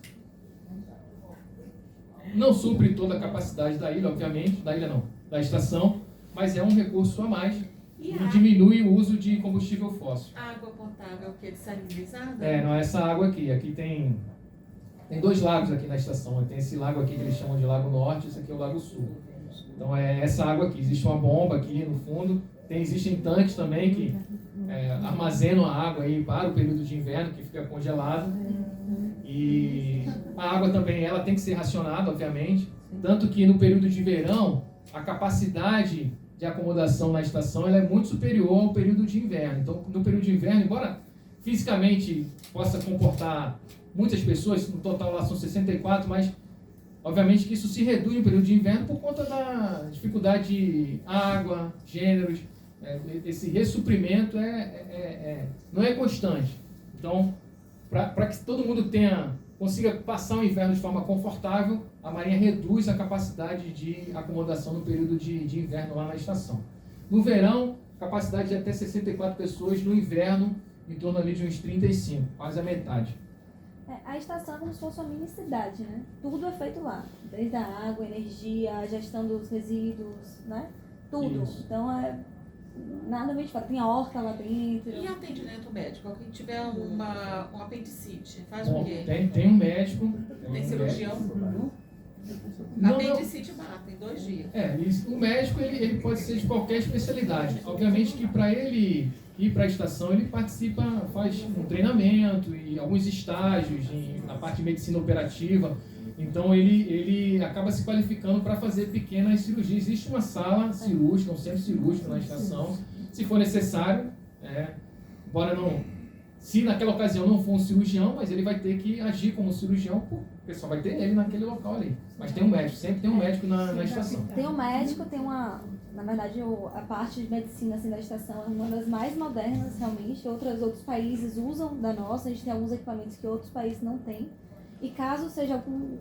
Não supre toda a capacidade da ilha, obviamente, da estação, mas é um recurso a mais e diminui o uso de combustível fóssil. A água potável, que é dessalinizada? Não é essa água aqui. Aqui tem 2 lagos aqui na estação. Tem esse lago aqui que eles chamam de Lago Norte, esse aqui é o Lago Sul. Então é essa água aqui. Existe uma bomba aqui no fundo. Existem tanques também que armazenam a água aí para o período de inverno, que fica congelado. E a água também ela tem que ser racionada, obviamente. Tanto que no período de verão, a capacidade de acomodação na estação ela é muito superior ao período de inverno. Então, no período de inverno, embora fisicamente possa comportar muitas pessoas, no total lá são 64, mas obviamente que isso se reduz no período de inverno por conta da dificuldade de água, gêneros. Esse ressuprimento não é constante. Então, para que todo mundo consiga passar o inverno de forma confortável, a Marinha reduz a capacidade de acomodação no período de inverno lá na estação. No verão, capacidade de até 64 pessoas, no inverno, em torno ali de uns 35, quase a metade. A estação é como se fosse uma mini cidade, né? Tudo é feito lá, desde a água, energia, a gestão dos resíduos, né? Tudo. Isso. Então nada meio de fora. Tem a horta lá dentro. E atendimento médico? Alguém tiver um apendicite, faz o quê? Tem um médico. Tem cirurgião? Não. Apendicite mata em 2 dias. O médico ele pode ser de qualquer especialidade. Obviamente que para ele ir para a estação, ele faz um treinamento e alguns estágios na parte de medicina operativa. Então ele acaba se qualificando para fazer pequenas cirurgias. Existe uma sala cirúrgica, um centro cirúrgico na estação, se for necessário, embora não Se naquela ocasião não for um cirurgião, mas ele vai ter que agir como cirurgião, o pessoal vai ter ele naquele local ali. Mas tem um médico, sempre tem um médico na estação. Tem um médico, tem uma... Na verdade, a parte de medicina assim, da estação é uma das mais modernas, realmente. Outros países usam da nossa, a gente tem alguns equipamentos que outros países não têm. E caso seja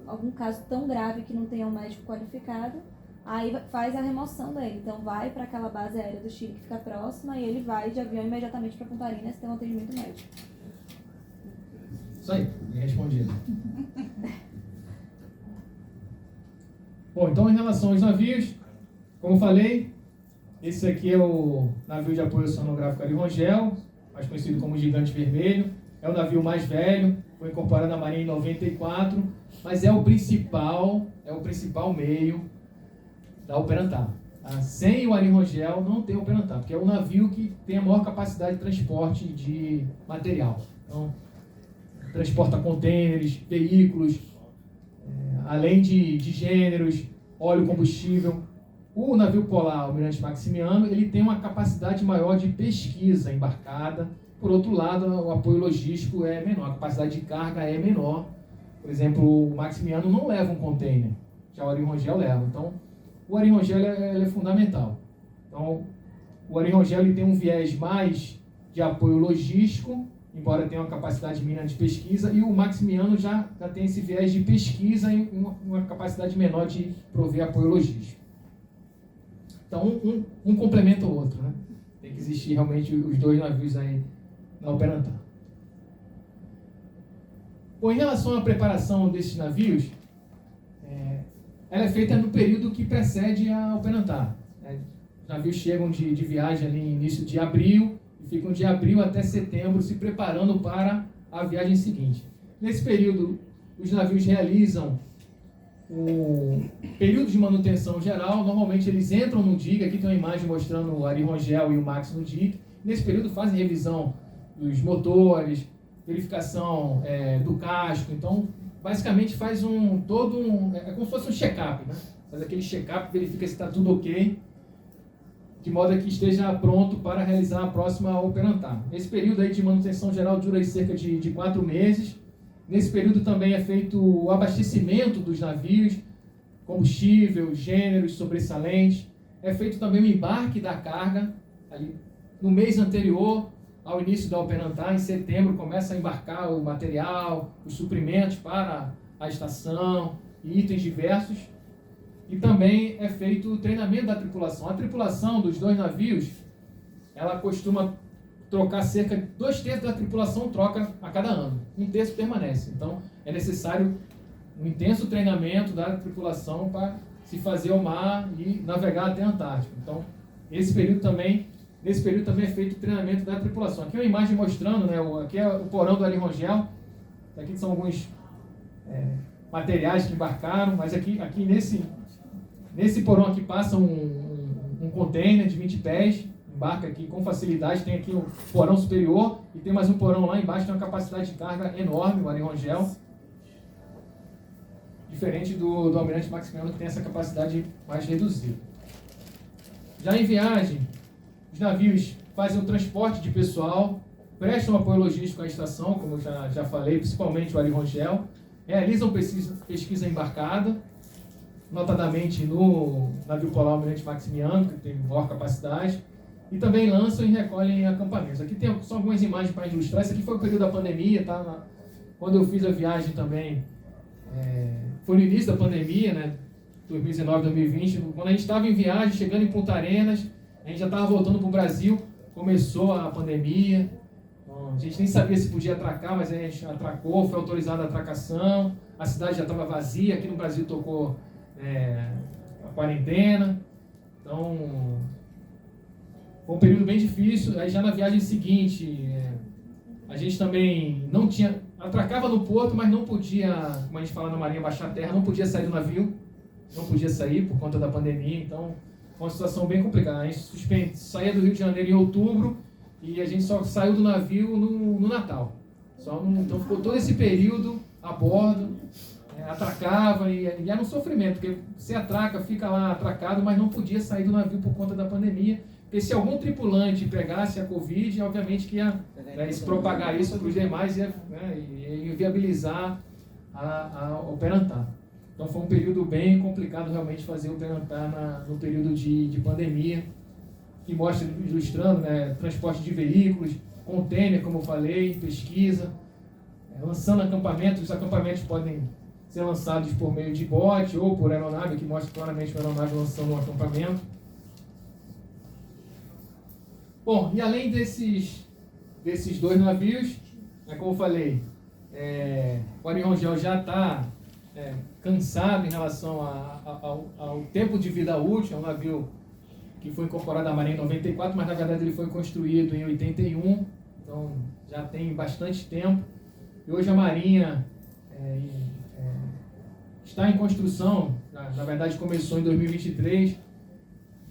algum caso tão grave que não tenha um médico qualificado, aí faz a remoção dele. Então vai para aquela base aérea do Chile que fica próxima e ele vai de avião imediatamente para Punta Arenas ter um atendimento médico. Isso aí, bem respondido. Bom, então em relação aos navios, como eu falei, esse aqui é o navio de apoio sonográfico Ari Rangel, mais conhecido como Gigante Vermelho. É o navio mais velho, foi incorporado à Marinha em 94, mas é o principal meio da Operantar. Sem o Ari Rangel não tem Operantar, porque é o navio que tem a maior capacidade de transporte de material. Então, transporta contêineres, veículos, além de gêneros, óleo, combustível. O navio polar Almirante Maximiano, ele tem uma capacidade maior de pesquisa embarcada. Por outro lado, o apoio logístico é menor, a capacidade de carga é menor. Por exemplo, o Maximiano não leva um container, já o Ari Rangel leva. Então, o Ari Rangel é fundamental. Então, o Ari Rangel ele tem um viés mais de apoio logístico, embora tenha uma capacidade mínima de pesquisa, e o Maximiano já tem esse viés de pesquisa e uma capacidade menor de prover apoio logístico. Então, um complementa o outro, né? Tem que existir realmente os dois navios aí na Operantar. Bom, em relação à preparação desses navios, ela é feita no período que precede a Operantar. Os navios chegam de viagem ali no início de abril e ficam de abril até setembro se preparando para a viagem seguinte. Nesse período, os navios realizam o período de manutenção geral. Normalmente eles entram no dique, aqui tem uma imagem mostrando o Ari Rangel e o Max no dique. Nesse período fazem revisão dos motores, verificação do casco. Então, basicamente faz é como se fosse um check-up, né? Faz aquele check-up, verifica se está tudo ok, de modo que esteja pronto para realizar a próxima Operantar. Esse período aí de manutenção geral dura aí cerca de 4 meses. Nesse período também é feito o abastecimento dos navios, combustível, gêneros sobressalentes. É feito também o embarque da carga. Ali, no mês anterior ao início da Operantar, em setembro, começa a embarcar o material, os suprimentos para a estação e itens diversos. E também é feito o treinamento da tripulação. A tripulação dos dois navios, ela costuma trocar cerca de 2/3 da tripulação troca a cada ano. 1/3 permanece. Então, é necessário um intenso treinamento da tripulação para se fazer ao mar e navegar até a Antártica. Então, nesse período também é feito o treinamento da tripulação. Aqui é uma imagem mostrando, né, aqui é o porão do Ari Rangel. Aqui são alguns materiais que embarcaram, mas aqui nesse porão aqui passa um container de 20 pés, embarca aqui com facilidade. Tem aqui o porão superior e tem mais um porão lá embaixo, tem uma capacidade de carga enorme, o Ari Rangel. Diferente do Almirante Maximiano, que tem essa capacidade mais reduzida. Já em viagem, os navios fazem o transporte de pessoal, prestam apoio logístico à estação, como eu já falei, principalmente o Ari Rangel, realizam pesquisa embarcada, notadamente no navio polar Almirante Maximiano, que tem maior capacidade, e também lançam e recolhem acampamentos. Aqui tem só algumas imagens para ilustrar. Esse aqui foi o período da pandemia, tá? Quando eu fiz a viagem também, foi no início da pandemia, né? 2019, 2020, quando a gente estava em viagem, chegando em Punta Arenas, a gente já estava voltando para o Brasil, começou a pandemia, a gente nem sabia se podia atracar, mas a gente atracou, foi autorizada a atracação, a cidade já estava vazia, aqui no Brasil tocou a quarentena, então foi um período bem difícil. Aí já na viagem seguinte, a gente também não tinha, atracava no porto, mas não podia, como a gente fala na Marinha, baixar a terra, não podia sair do navio, não podia sair por conta da pandemia, então foi uma situação bem complicada. A gente saía do Rio de Janeiro em outubro e a gente só saiu do navio no Natal. Então ficou todo esse período a bordo, atracava e era um sofrimento, porque você atraca, fica lá atracado, mas não podia sair do navio por conta da pandemia, Porque se algum tripulante pegasse a Covid, obviamente que ia se propagar isso para os demais, ia inviabilizar a operantar. Então foi um período bem complicado realmente fazer operantar no período de pandemia, que mostra, ilustrando, transporte de veículos, container, como eu falei, pesquisa, lançando acampamentos. Os acampamentos podem ser lançados por meio de bote ou por aeronave, que mostra claramente uma aeronave lançando um acampamento. Bom, e além desses 2 navios, como eu falei, o Ari Rongel já está cansado em relação ao tempo de vida útil. É um navio que foi incorporado à Marinha em 94, mas na verdade ele foi construído em 81, então já tem bastante tempo. E hoje a Marinha está em construção, na verdade começou em 2023,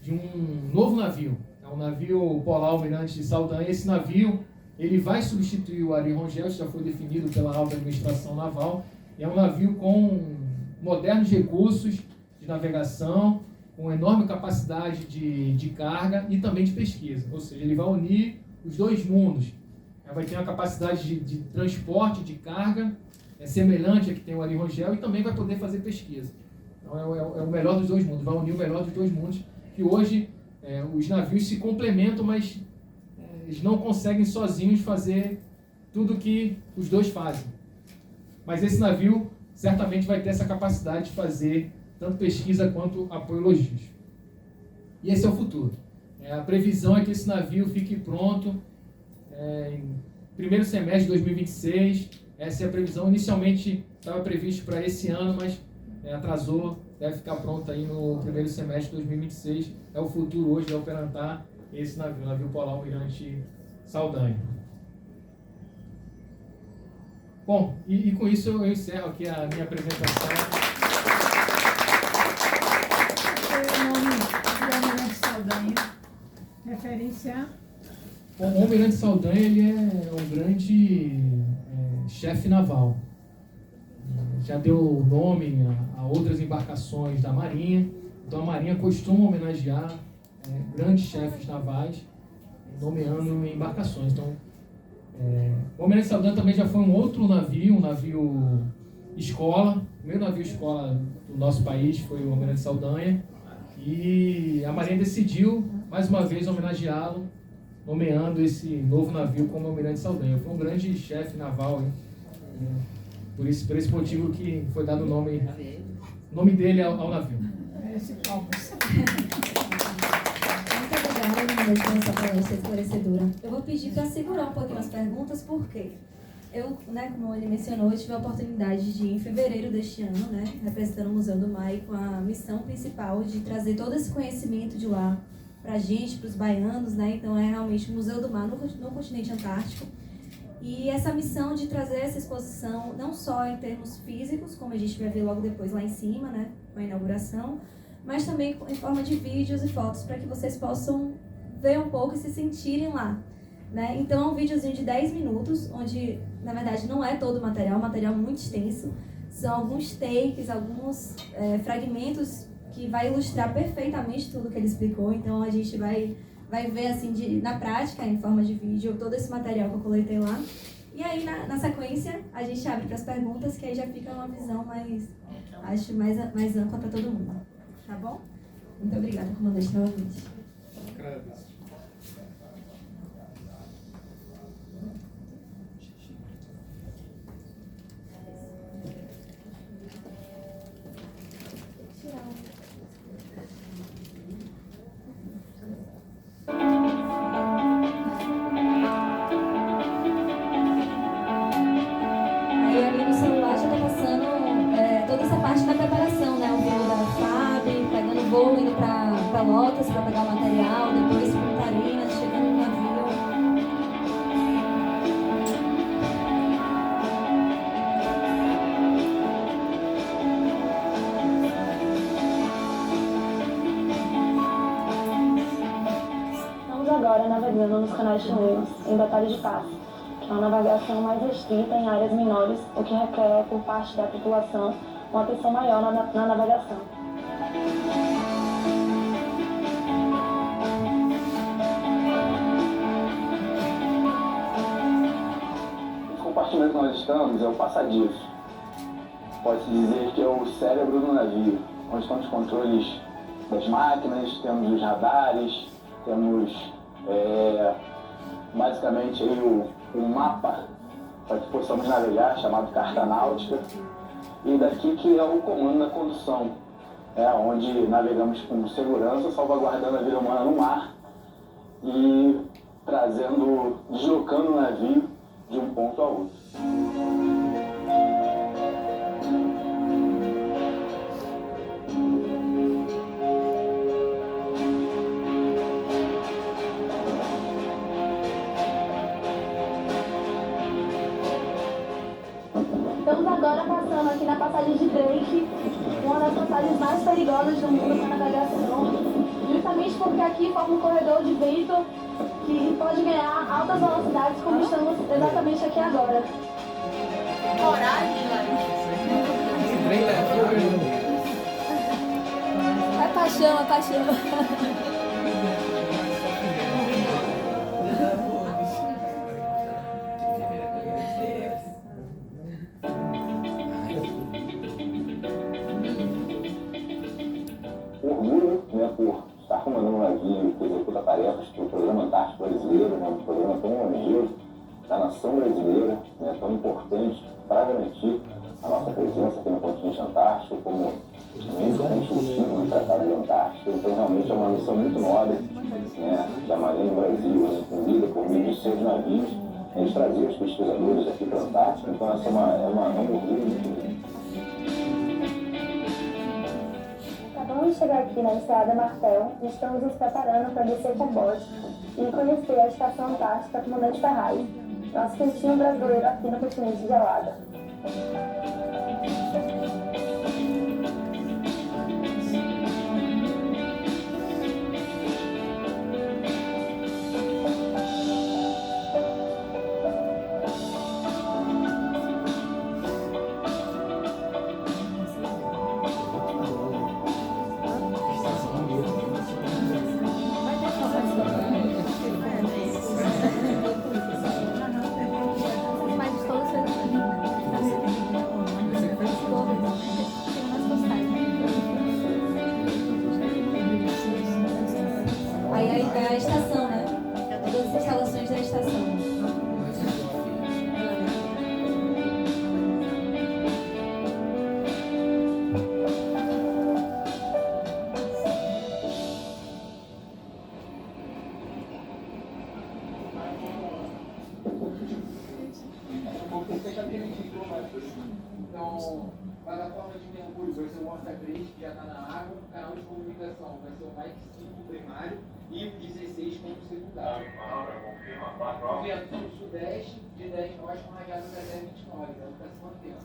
de um novo navio. É um navio polar Almirante Saldanha. Esse navio ele vai substituir o Ari Rongel, já foi definido pela Alta Administração Naval. É um navio com modernos recursos de navegação, com enorme capacidade de carga e também de pesquisa. Ou seja, ele vai unir os 2 mundos. Vai ter uma capacidade de transporte de carga semelhante a que tem o Ari Rongel, e também vai poder fazer pesquisa. Então é o melhor dos 2 mundos, vai unir o melhor dos 2 mundos, que hoje os navios se complementam, mas eles não conseguem sozinhos fazer tudo que os 2 fazem. Mas esse navio certamente vai ter essa capacidade de fazer tanto pesquisa quanto apoio logístico. E esse é o futuro. A previsão é que esse navio fique pronto em primeiro semestre de 2026. Essa é a previsão. Inicialmente estava previsto para esse ano, mas atrasou. Deve ficar pronto aí no primeiro semestre de 2026. É o futuro hoje de operantar esse navio, o navio polar Almirante Saldanha. Bom, e com isso eu encerro aqui a minha apresentação. O nome do Almirante Saldanha, referência? O Almirante Saldanha ele é um grande chefe naval. Já deu nome a outras embarcações da Marinha. Então a Marinha costuma homenagear grandes chefes navais, nomeando embarcações. Então, o Almirante Saldanha também já foi um outro navio, um navio escola. O primeiro navio escola do nosso país foi o Almirante Saldanha. E a Marinha decidiu, mais uma vez, homenageá-lo, nomeando esse novo navio como Almirante Saldanha. Foi um grande chefe naval, hein? Por esse motivo que foi dado o nome dele ao navio. Muito obrigada, meu pela essa palestra esclarecedora. Eu vou pedir para segurar um pouquinho as perguntas, porque eu, como ele mencionou, eu tive a oportunidade de, em fevereiro deste ano, representando o Museu do Mar, com a missão principal de trazer todo esse conhecimento de lá para a gente, para os baianos, Então é realmente o Museu do Mar no continente antártico. E essa missão de trazer essa exposição, não só em termos físicos, como a gente vai ver logo depois lá em cima, com a inauguração, mas também em forma de vídeos e fotos, para que vocês possam ver um pouco e se sentirem lá. Então é um videozinho de 10 minutos, onde, na verdade, não é todo o material muito extenso. São alguns takes, alguns fragmentos que vai ilustrar perfeitamente tudo que ele explicou. Então a gente vai ver assim na prática, em forma de vídeo, todo esse material que eu coletei lá. E aí, na sequência, a gente abre para as perguntas, que aí já fica uma visão mais ampla para todo mundo. Tá bom? Muito obrigada, comandante, novamente. Agradeço. Aí ali no celular já tá passando toda essa parte da preparação, o voo da FAB, pegando voo, indo para Lotas para pegar o material, depois Punta Arenas, chegando no navio. Estamos agora navegando nos canais chilenos, em Batalha de Paz, que é uma navegação mais restrita em áreas menores, o que requer, por parte da tripulação, uma atenção maior na navegação. momento que nós estamos é o passadiço. Pode-se dizer que é o cérebro do navio, onde estão os controles das máquinas, temos os radares, temos basicamente aí o mapa para que possamos navegar, chamado carta náutica, e daqui que é o comando da condução, onde navegamos com segurança, salvaguardando a vida humana no mar e deslocando o navio de um ponto a outro. Estamos agora passando aqui na passagem de Drake, uma das passagens mais perigosas do mundo para navegação, justamente porque aqui forma um corredor de vento que pode ganhar altas velocidades, como estamos exatamente aqui agora. Coragem, É paixão, é paixão. Orgulho, por estar comandando um navio que executa tarefas para o Programa Antártico Brasileiro, um programa tão longevo da nação brasileira, tão importante para garantir a nossa presença aqui no continente antártico, como também consultivo no Tratado de Antártica. Então, realmente é uma missão muito nobre, que a Marinha do Brasil, incluída por meio de seus navios, a gente trazer os pesquisadores aqui para a Antártica. Então, essa é um orgulho muito grande. Acabamos de chegar aqui na Estrada Martel e estamos nos preparando para descer com bote e conhecer a Estação Antártica Comandante Ferraz, nosso quentinho brasileiro aqui no continente gelado. Aí é a estação, né? Todas as instalações da estação. Então, plataforma de mergulho vai ser o Horta 3, que já está na água, o canal de comunicação vai ser o Mike 5 primário e o 16 como secundário. O vento no sudeste de 10 nós com rajada até 29, é o que está se mantendo.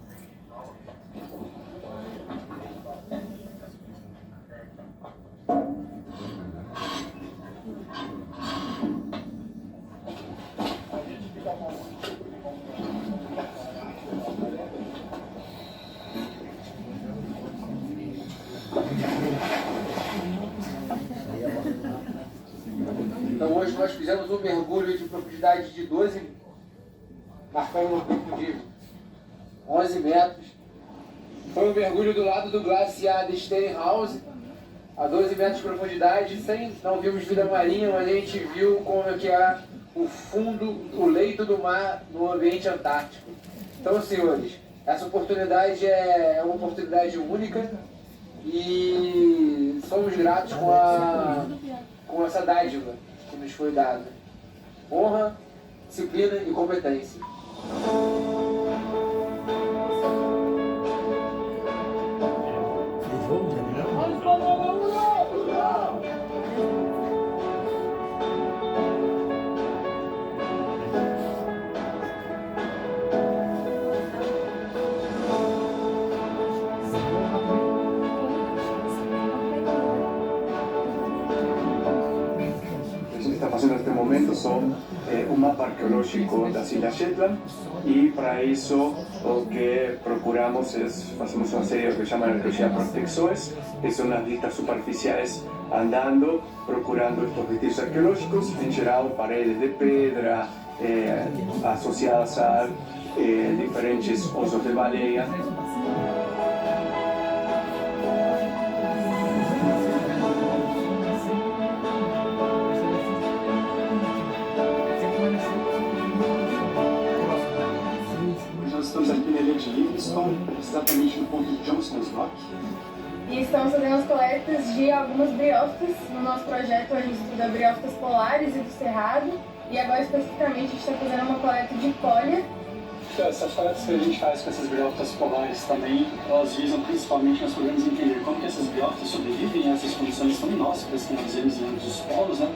Então hoje nós fizemos um mergulho de profundidade de 12, marcando um grupo de 11 metros. Foi um mergulho do lado do glaciar de Steinhouse, a 12 metros de profundidade, não vimos vida marinha, mas a gente viu como é que é o fundo, o leito do mar no ambiente antártico. Então, senhores, essa oportunidade é uma oportunidade única e somos gratos com essa dádiva que nos foi dada. Honra, disciplina e competência. Está fazendo neste momento son un mapa arqueológico das Ilhas Shetland y para eso lo que procuramos es, hacemos una serie que se llama arqueología por texoes, que son las vistas superficiales andando, procurando estos vestigios arqueológicos, en general paredes de pedra asociadas a diferentes osos de baleia. Nós estamos aqui na ilha de Livingston, exatamente no ponto de Johnson's Rock. E estamos fazendo as coletas de algumas briófitas. No nosso projeto a gente estuda briófitas polares e do cerrado. E agora especificamente a gente está fazendo uma coleta de colha. Essas coletas que a gente faz com essas briófitas polares também, elas visam principalmente nós podemos entender como que essas briófitas sobrevivem a essas condições tão inóspitas que nós vemos em ambos os polos, né?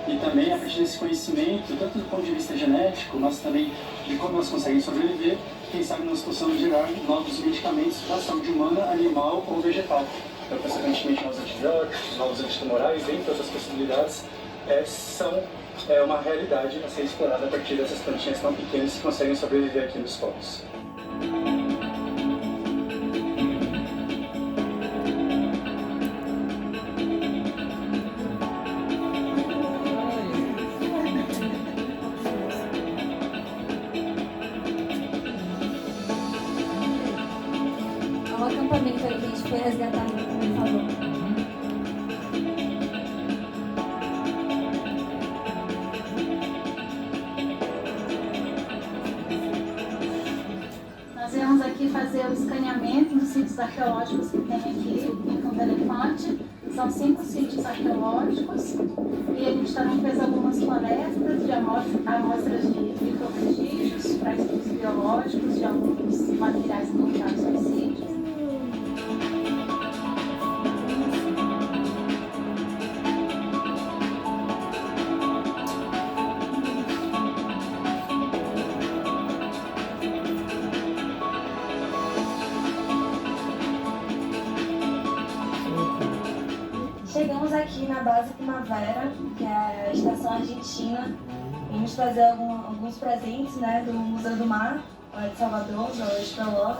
E também a partir desse conhecimento, tanto do ponto de vista genético, mas também de como elas conseguem sobreviver, quem sabe nós possamos gerar novos medicamentos para a saúde humana, animal ou vegetal. Então, consequentemente, novos antibióticos, novos antitumorais, dentre outras possibilidades, são uma realidade a ser explorada a partir dessas plantinhas tão pequenas que conseguem sobreviver aqui nos polos. Há um acampamento aí que a gente foi resgatar, como ele falou. Nós viemos aqui fazer o escaneamento dos sítios arqueológicos que tem aqui em Punta Elefante. São 5 sítios arqueológicos e a gente também fez algumas florestas de amostras de microvestígios para estudos biológicos de alguns materiais encontrados nos sítios. Chegamos aqui na base Primavera, que é a estação argentina. Vamos trazer alguns presentes, né, do Museu do Mar, lá de Salvador, do Explora.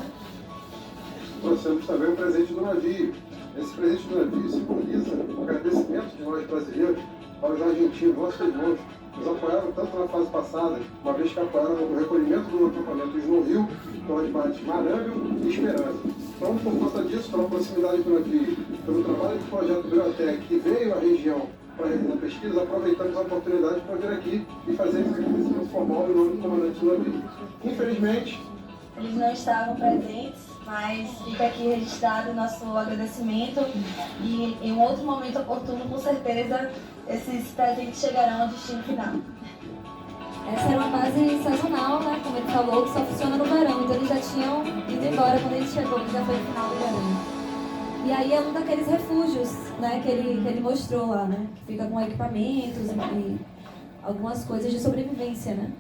Trouxemos também um presente do navio. Esse presente do navio simboliza o agradecimento de nós brasileiros para os argentinos, nossos irmãos, que nos apoiaram tanto na fase passada, uma vez que apoiaram o recolhimento do acampamento Snow Hill, pelas bases Marâmbio e Esperança. Então, por conta disso, pela proximidade do navio, pelo trabalho do projeto Biotech que veio à região para realizar pesquisa, aproveitamos a oportunidade para vir aqui e fazer esse reconhecimento formal em nome do comandante do navio. Infelizmente, eles não estavam presentes, mas fica aqui registrado o nosso agradecimento e em um outro momento oportuno, com certeza, esses presentes chegarão ao destino final. Essa era uma base sazonal, né, como ele falou, que só funciona no verão, então eles já tinham ido embora quando ele chegou, que já foi no final do verão. E aí é um daqueles refúgios, né, que ele mostrou lá, né, que fica com equipamentos e algumas coisas de sobrevivência, né.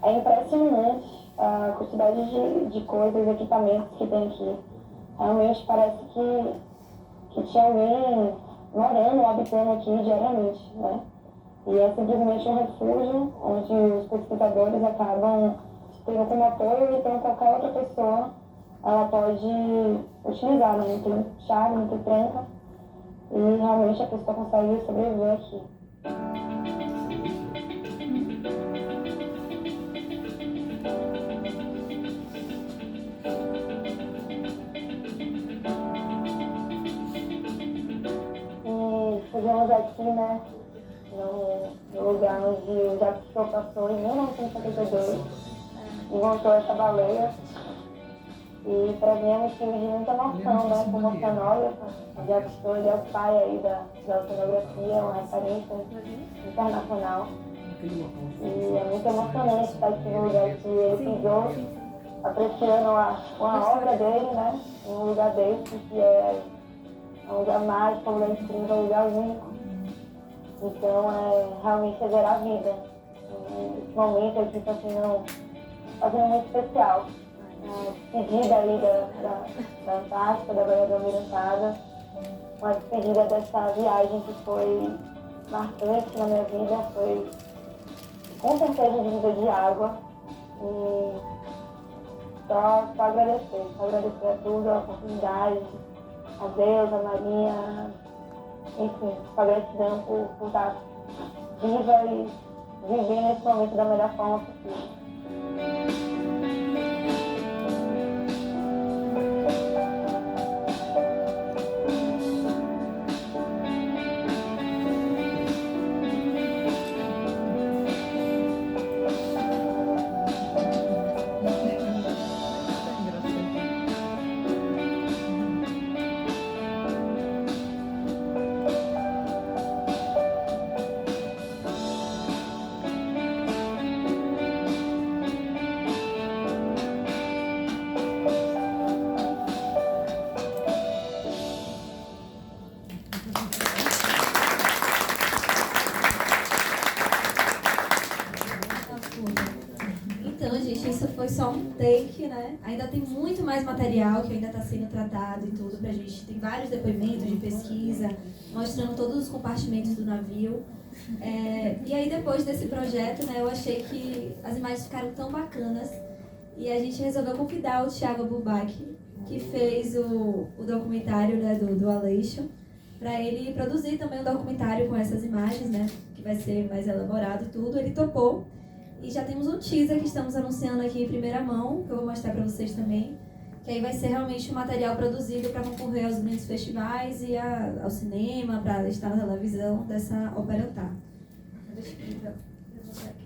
É impressionante a quantidade de coisas, equipamentos que tem aqui. Realmente parece que tinha alguém morando, habitando aqui diariamente, né? E é simplesmente um refúgio onde os pesquisadores acabam tendo como apoio, então qualquer outra pessoa ela pode utilizar, né? Não tem chave, não tem tranca, e realmente a pessoa consegue sobreviver aqui. Chegamos aqui, né, no lugar onde o Jacques Cousteau passou em 1972 e montou essa baleia. E para mim é um estilo de muita emoção, né, como oceanógrafa. O Jacques Cousteau é o pai aí da oceanografia, é uma referência internacional. E é muito emocionante estar aqui no lugar que ele pisou, apreciando uma obra dele, né, em um lugar desse que é um lugar mágico, um lugar incrível, um lugar único. Então, realmente é gerar vida. Esse momento aqui está fazendo muito especial. Despedida aí da Antártica, da Baía da Almirantado. Uma despedida dessa viagem que foi marcante na minha vida. Foi com certeza dívida de água. E Só agradecer a tudo, a oportunidade, a Deus, a Maria, enfim, só gratidão por estar viva e viver nesse momento da melhor forma possível. Então, gente, isso foi só um take, né? Ainda tem muito mais material que ainda está sendo tratado e tudo pra gente. Tem vários depoimentos de pesquisa, mostrando todos os compartimentos do navio. E aí, depois desse projeto, né, eu achei que as imagens ficaram tão bacanas e a gente resolveu convidar o Thiago Bubac, que fez o documentário, né, do Aleixo, para ele produzir também um documentário com essas imagens, né, que vai ser mais elaborado e tudo. Ele topou. E já temos um teaser que estamos anunciando aqui em primeira mão, que eu vou mostrar para vocês também, que aí vai ser realmente um material produzido para concorrer aos grandes festivais e ao cinema, para estar na televisão dessa Operantá. Deixa eu mostrar aqui.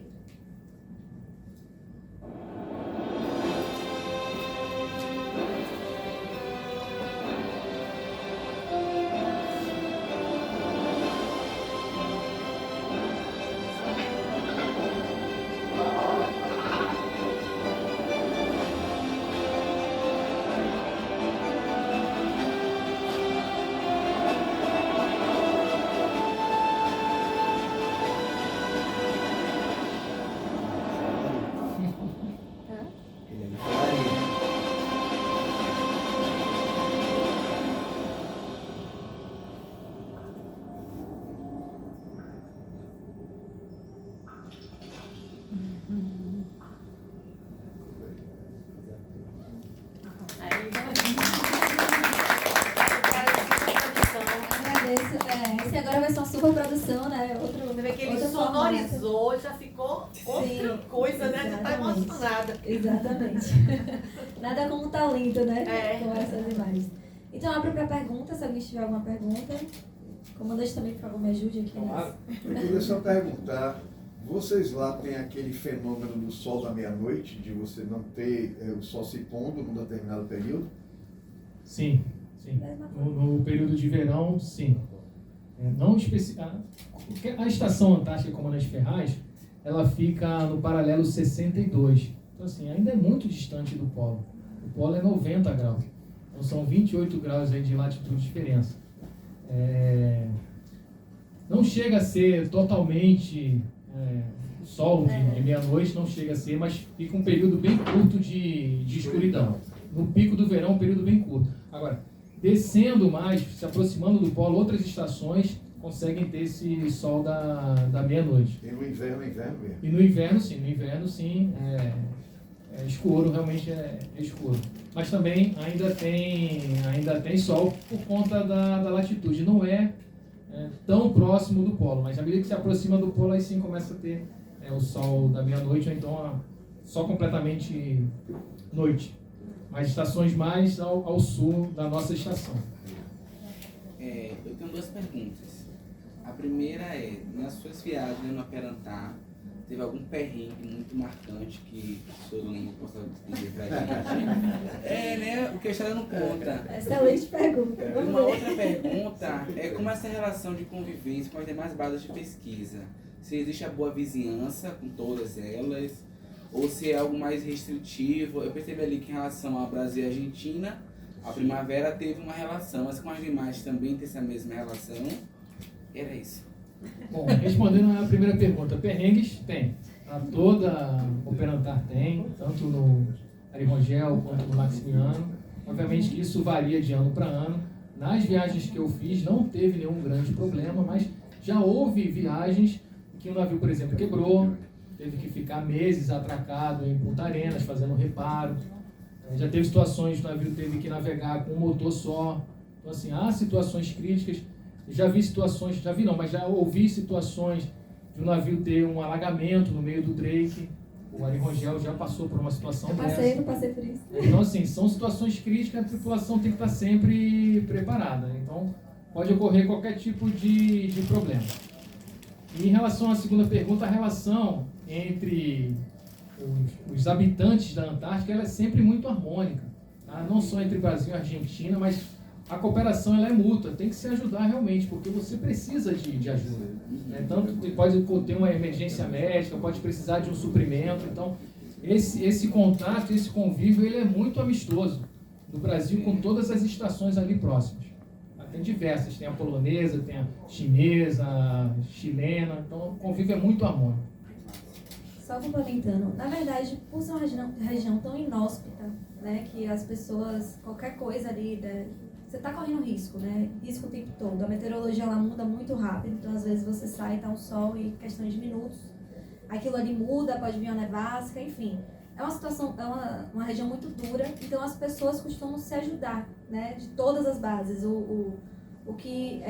Esse agora vai ser uma super produção, né? Você vê que ele sonorizou, formato. já ficou outra coisa, né? Já tá emocionada. Exatamente. Nada como um talento, né? Com essas imagens. Então, abro para pergunta, se alguém tiver alguma pergunta. Comandante também, por favor, me ajude aqui. Eu queria só perguntar, vocês lá têm aquele fenômeno do sol da meia-noite, de você não ter o sol se pondo num determinado período? Sim, sim. No período de verão, sim. Não a estação Antártica Comandante Ferraz, ela fica no paralelo 62. Então, assim, ainda é muito distante do polo. O polo é 90 graus. Então, são 28 graus aí de latitude de diferença. Não chega a ser totalmente sol de meia-noite, não chega a ser, mas fica um período bem curto de escuridão. No pico do verão, um período bem curto. Agora, descendo mais, se aproximando do polo, outras estações conseguem ter esse sol da meia-noite. E no inverno mesmo? E no inverno, sim. É escuro, realmente é escuro. Mas também ainda tem sol por conta da latitude. Não é tão próximo do polo, mas à medida que se aproxima do polo, aí sim começa a ter o sol da meia-noite, ou então só completamente noite. Mas estações mais ao sul da nossa estação. Eu tenho duas perguntas. A primeira é, nas suas viagens no Operantá, teve algum perrengue muito marcante que o senhor lembra, possa dizer pra gente? Né? O que a história não conta. Excelente pergunta. Uma outra pergunta é como essa relação de convivência com as demais bases de pesquisa. Se existe a boa vizinhança com todas elas, ou se é algo mais restritivo. Eu percebi ali que em relação ao Brasil e Argentina, a Primavera teve uma relação, mas com as demais também tem essa mesma relação. Era isso. Bom, respondendo a primeira pergunta, perrengues tem. Toda Operantar tem, tanto no Ari Rogel quanto no Maximiano. Obviamente que isso varia de ano para ano. Nas viagens que eu fiz não teve nenhum grande problema, mas já houve viagens que o navio, por exemplo, quebrou, teve que ficar meses atracado em Punta Arenas, fazendo reparo. Já teve situações, o navio teve que navegar com um motor só. Então, assim, há situações críticas. Já vi situações, já vi não, mas já ouvi situações de um navio ter um alagamento no meio do Drake. O Ari Rangel já passou por uma situação dessa. Eu passei por isso. Então, assim, são situações críticas, a tripulação tem que estar sempre preparada. Então, pode ocorrer qualquer tipo de problema. E em relação à segunda pergunta, a relação entre os habitantes da Antártica ela é sempre muito harmônica. Tá? Não só entre Brasil e Argentina, mas a cooperação ela é mútua, tem que se ajudar realmente, porque você precisa de ajuda. Né? Tanto pode ter uma emergência médica, pode precisar de um suprimento. Então, esse contato, esse convívio, ele é muito amistoso. No Brasil, com todas as estações ali próximas. Tem diversas, tem a polonesa, tem a chinesa, a chilena, então o convívio é muito harmônico. Só complementando, na verdade, por ser uma região tão inóspita, né, que as pessoas, qualquer coisa ali, né, você está correndo risco, né, risco o tempo todo. A meteorologia ela muda muito rápido, então às vezes você sai, tá um sol e questão de minutos, aquilo ali muda, pode vir uma nevasca, enfim. É uma situação, é uma região muito dura, então as pessoas costumam se ajudar, né, de todas as bases. O que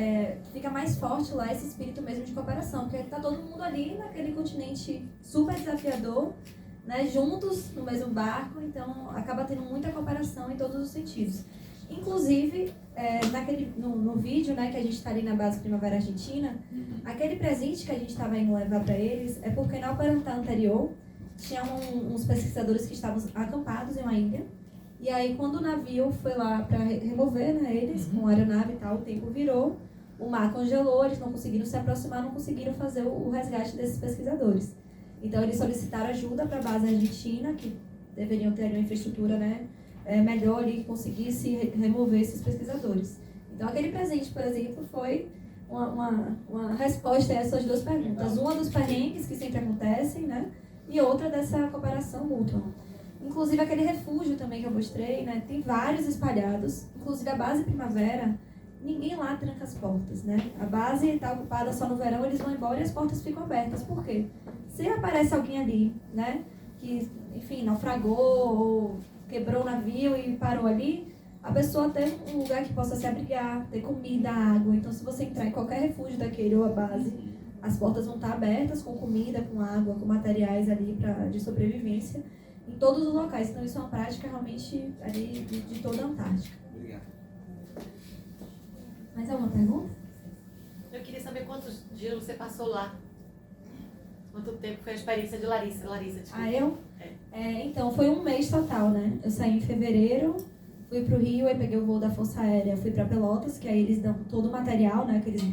fica mais forte lá é esse espírito mesmo de cooperação, porque está todo mundo ali naquele continente super desafiador, né, juntos no mesmo barco, então acaba tendo muita cooperação em todos os sentidos. Inclusive, no vídeo, né, que a gente está ali na base Primavera Argentina, aquele presente que a gente estava indo levar para eles é porque na operação anterior tinha uns pesquisadores que estavam acampados em uma ilha. E aí, quando o navio foi lá para remover, né, eles, com a aeronave e tal, o tempo virou, o mar congelou, eles não conseguiram se aproximar, não conseguiram fazer o resgate desses pesquisadores. Então, eles solicitaram ajuda para a base argentina, que deveriam ter uma infraestrutura, né, melhor ali, que conseguisse remover esses pesquisadores. Então, aquele presente, por exemplo, foi uma resposta a essas duas perguntas. Uma dos perrengues que sempre acontecem, né, e outra dessa cooperação mútua. Inclusive aquele refúgio também que eu mostrei, né? Tem vários espalhados. Inclusive a base Primavera, ninguém lá tranca as portas, né? A base está ocupada só no verão, eles vão embora e as portas ficam abertas. Por quê? Se aparece alguém ali, né? Que, enfim, naufragou ou quebrou o navio e parou ali, a pessoa tem um lugar que possa se abrigar, ter comida, água. Então, se você entrar em qualquer refúgio daquele ou a base, as portas vão estar abertas com comida, com água, com materiais ali de sobrevivência em todos os locais. Então isso é uma prática realmente ali de toda a Antártica. Obrigado. Mais alguma pergunta? Eu queria saber quantos dias você passou lá. Quanto tempo foi a experiência de Larissa? Desculpa. Eu? Então, foi um mês total, né? Eu saí em fevereiro, fui pro Rio, aí peguei o voo da Força Aérea, fui para Pelotas, que aí eles dão todo o material, né? Aqueles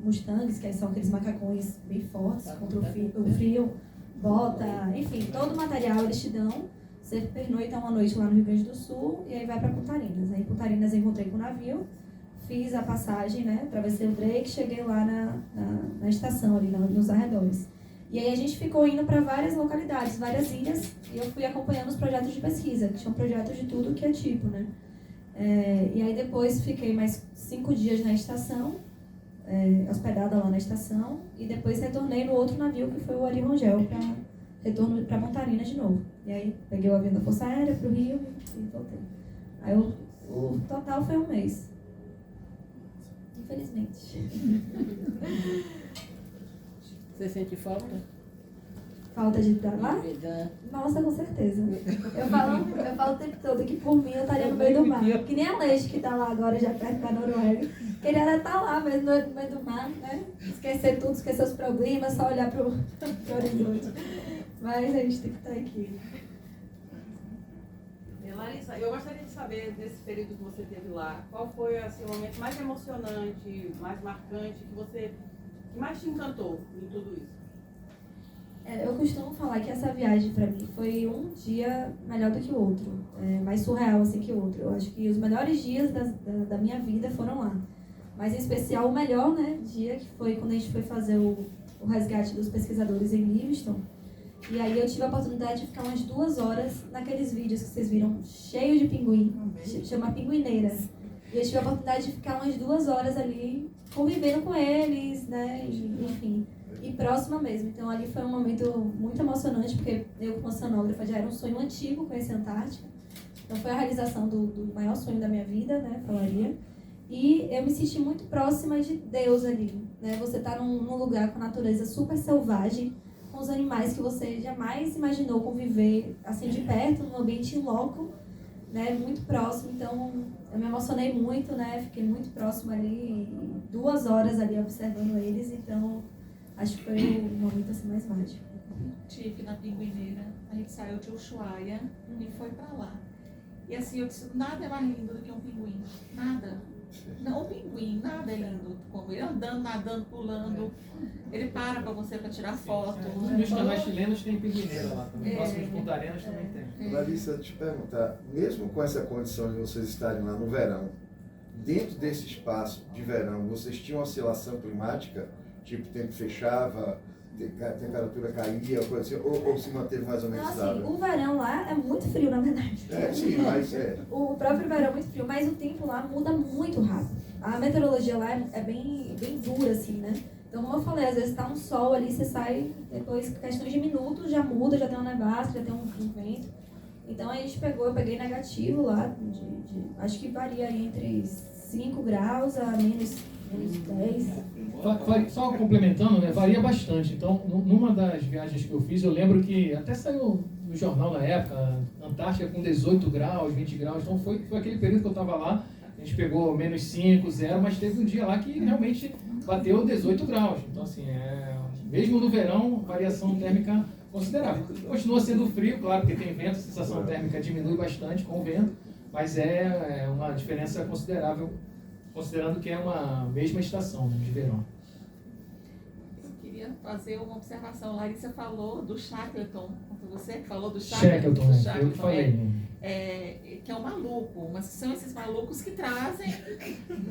Mustangs, que são aqueles macacões bem fortes contra o frio, bota, enfim, todo o material eles te dão. Você pernoita uma noite lá no Rio Grande do Sul e aí vai para Punta Arenas. Aí em Punta Arenas eu encontrei com o navio, fiz a passagem, né? Atravessei o Drake, cheguei lá na estação ali, nos arredores. E aí a gente ficou indo para várias localidades, várias ilhas, e eu fui acompanhando os projetos de pesquisa, que tinham projetos de tudo que é tipo, né? E aí depois fiquei mais 5 dias na estação, hospedada lá na estação, e depois retornei no outro navio, que foi o Ari Rangel, para retorno para Punta Arenas de novo. E aí peguei o avião da Força Aérea para o Rio e voltei. Aí o total foi um mês. Infelizmente. Você sente falta? Falta de estar lá? Nossa, com certeza. Eu falo o tempo todo que por mim eu estaria no meio do mar. Que nem a Leste que está lá agora, já perto da Noruega. Queria estar lá mesmo no meio do mar, né? Esquecer tudo, esquecer os problemas, só olhar pro horizonte. Mas a gente tem que estar aqui. Larissa, eu gostaria de saber, desse período que você teve lá, qual foi assim, o momento mais emocionante, mais marcante, que mais te encantou em tudo isso? Eu costumo falar que essa viagem para mim foi um dia melhor do que o outro, mais surreal assim que o outro. Eu acho que os melhores dias da minha vida foram lá. Mas em especial o melhor, né, dia que foi quando a gente foi fazer o resgate dos pesquisadores em Livingston. E aí eu tive a oportunidade de ficar umas 2 horas naqueles vídeos que vocês viram, cheio de pinguim, chama Pinguineira. E eu tive a oportunidade de ficar umas 2 horas ali, convivendo com eles, né, enfim, e próxima mesmo. Então ali foi um momento muito emocionante, porque eu como oceanógrafa já era um sonho antigo conhecer a Antártica. Então foi a realização do maior sonho da minha vida, né, falaria. E eu me senti muito próxima de Deus ali, né? Você tá num lugar com a natureza super selvagem, com os animais que você jamais imaginou conviver assim de perto, num ambiente louco, né, muito próximo. Então eu me emocionei muito, né, fiquei muito próxima ali, 2 horas ali observando eles, então acho que foi o momento assim mais mágico. Tive na Pinguineira, a gente saiu de Ushuaia e foi pra lá. E assim, eu disse, nada é mais lindo do que um pinguim, nada. Não, o pinguim, nada é lindo como ele, andando, nadando, pulando. Ele para você para tirar foto. Nos canais chilenos tem pinguineira lá também. Próximo de Punta Arenas também tem. Larissa, te perguntar, mesmo com essa condição de vocês estarem lá no verão, dentro desse espaço de verão, vocês tinham oscilação climática? Tipo, o tempo fechava, a temperatura caía, coisa assim, ou se manteve mais ou menos estável? Assim, o verão lá é muito frio, na verdade. Sim, mas O próprio verão é muito frio, mas o tempo lá muda muito rápido. A meteorologia lá é bem dura, assim, né? Então, como eu falei, às vezes tá um sol ali, você sai, depois, questões de minutos, já muda, já tem uma nevasca, já tem um vento. Então, a gente eu peguei negativo lá, acho que varia aí entre 5 graus a menos 10. Só complementando, né, varia bastante. Então, numa das viagens que eu fiz, eu lembro que até saiu no jornal na época, Antártica com 18 graus, 20 graus. Então, foi aquele período que eu estava lá, a gente pegou menos 5, 0, mas teve um dia lá que realmente bateu 18 graus. Então, assim, mesmo no verão, variação térmica considerável. Continua sendo frio, claro, porque tem vento, a sensação térmica diminui bastante com o vento, mas é uma diferença considerável, considerando que é uma mesma estação, né, de verão. Eu queria fazer uma observação. Larissa falou do Shackleton. Você que falou do Shackleton? Shackleton, eu falei. Que é um maluco, mas são esses malucos que trazem.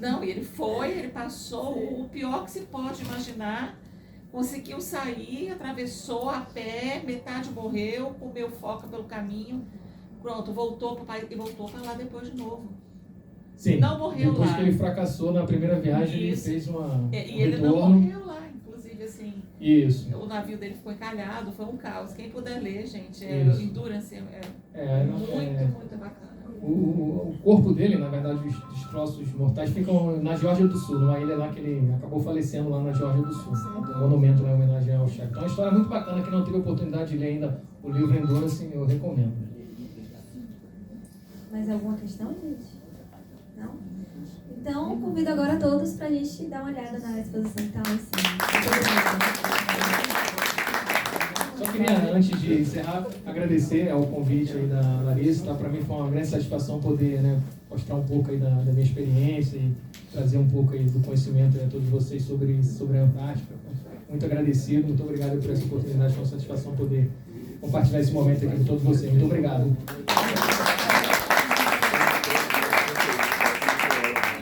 Não, ele passou o pior que se pode imaginar, conseguiu sair, atravessou a pé, metade morreu, comeu foca pelo caminho, pronto, voltou para o país e voltou para lá depois de novo. Sim, não morreu depois lá. Que ele fracassou na primeira viagem, Isso. Ele fez E ele não morreu lá, inclusive, assim. Isso. O navio dele ficou encalhado, foi um caos. Quem puder ler, gente, Endurance muito bacana. O corpo dele, na verdade, os destroços mortais ficam na Geórgia do Sul, numa ilha lá que ele acabou falecendo lá na Geórgia do Sul. Um monumento em homenagem ao Shackleton. É uma história muito bacana, que não teve a oportunidade de ler ainda o livro Endurance, eu recomendo. Mais alguma questão, gente? Não? Então, convido agora todos para a gente dar uma olhada na exposição que está lá em cima. Só queria, antes de encerrar, agradecer ao convite aí da Larissa. Tá? Para mim foi uma grande satisfação poder, né, mostrar um pouco aí da minha experiência e trazer um pouco aí do conhecimento a todos vocês sobre a Antártica. Muito agradecido, muito obrigado por essa oportunidade, foi uma satisfação poder compartilhar esse momento aqui com todos vocês. Muito obrigado.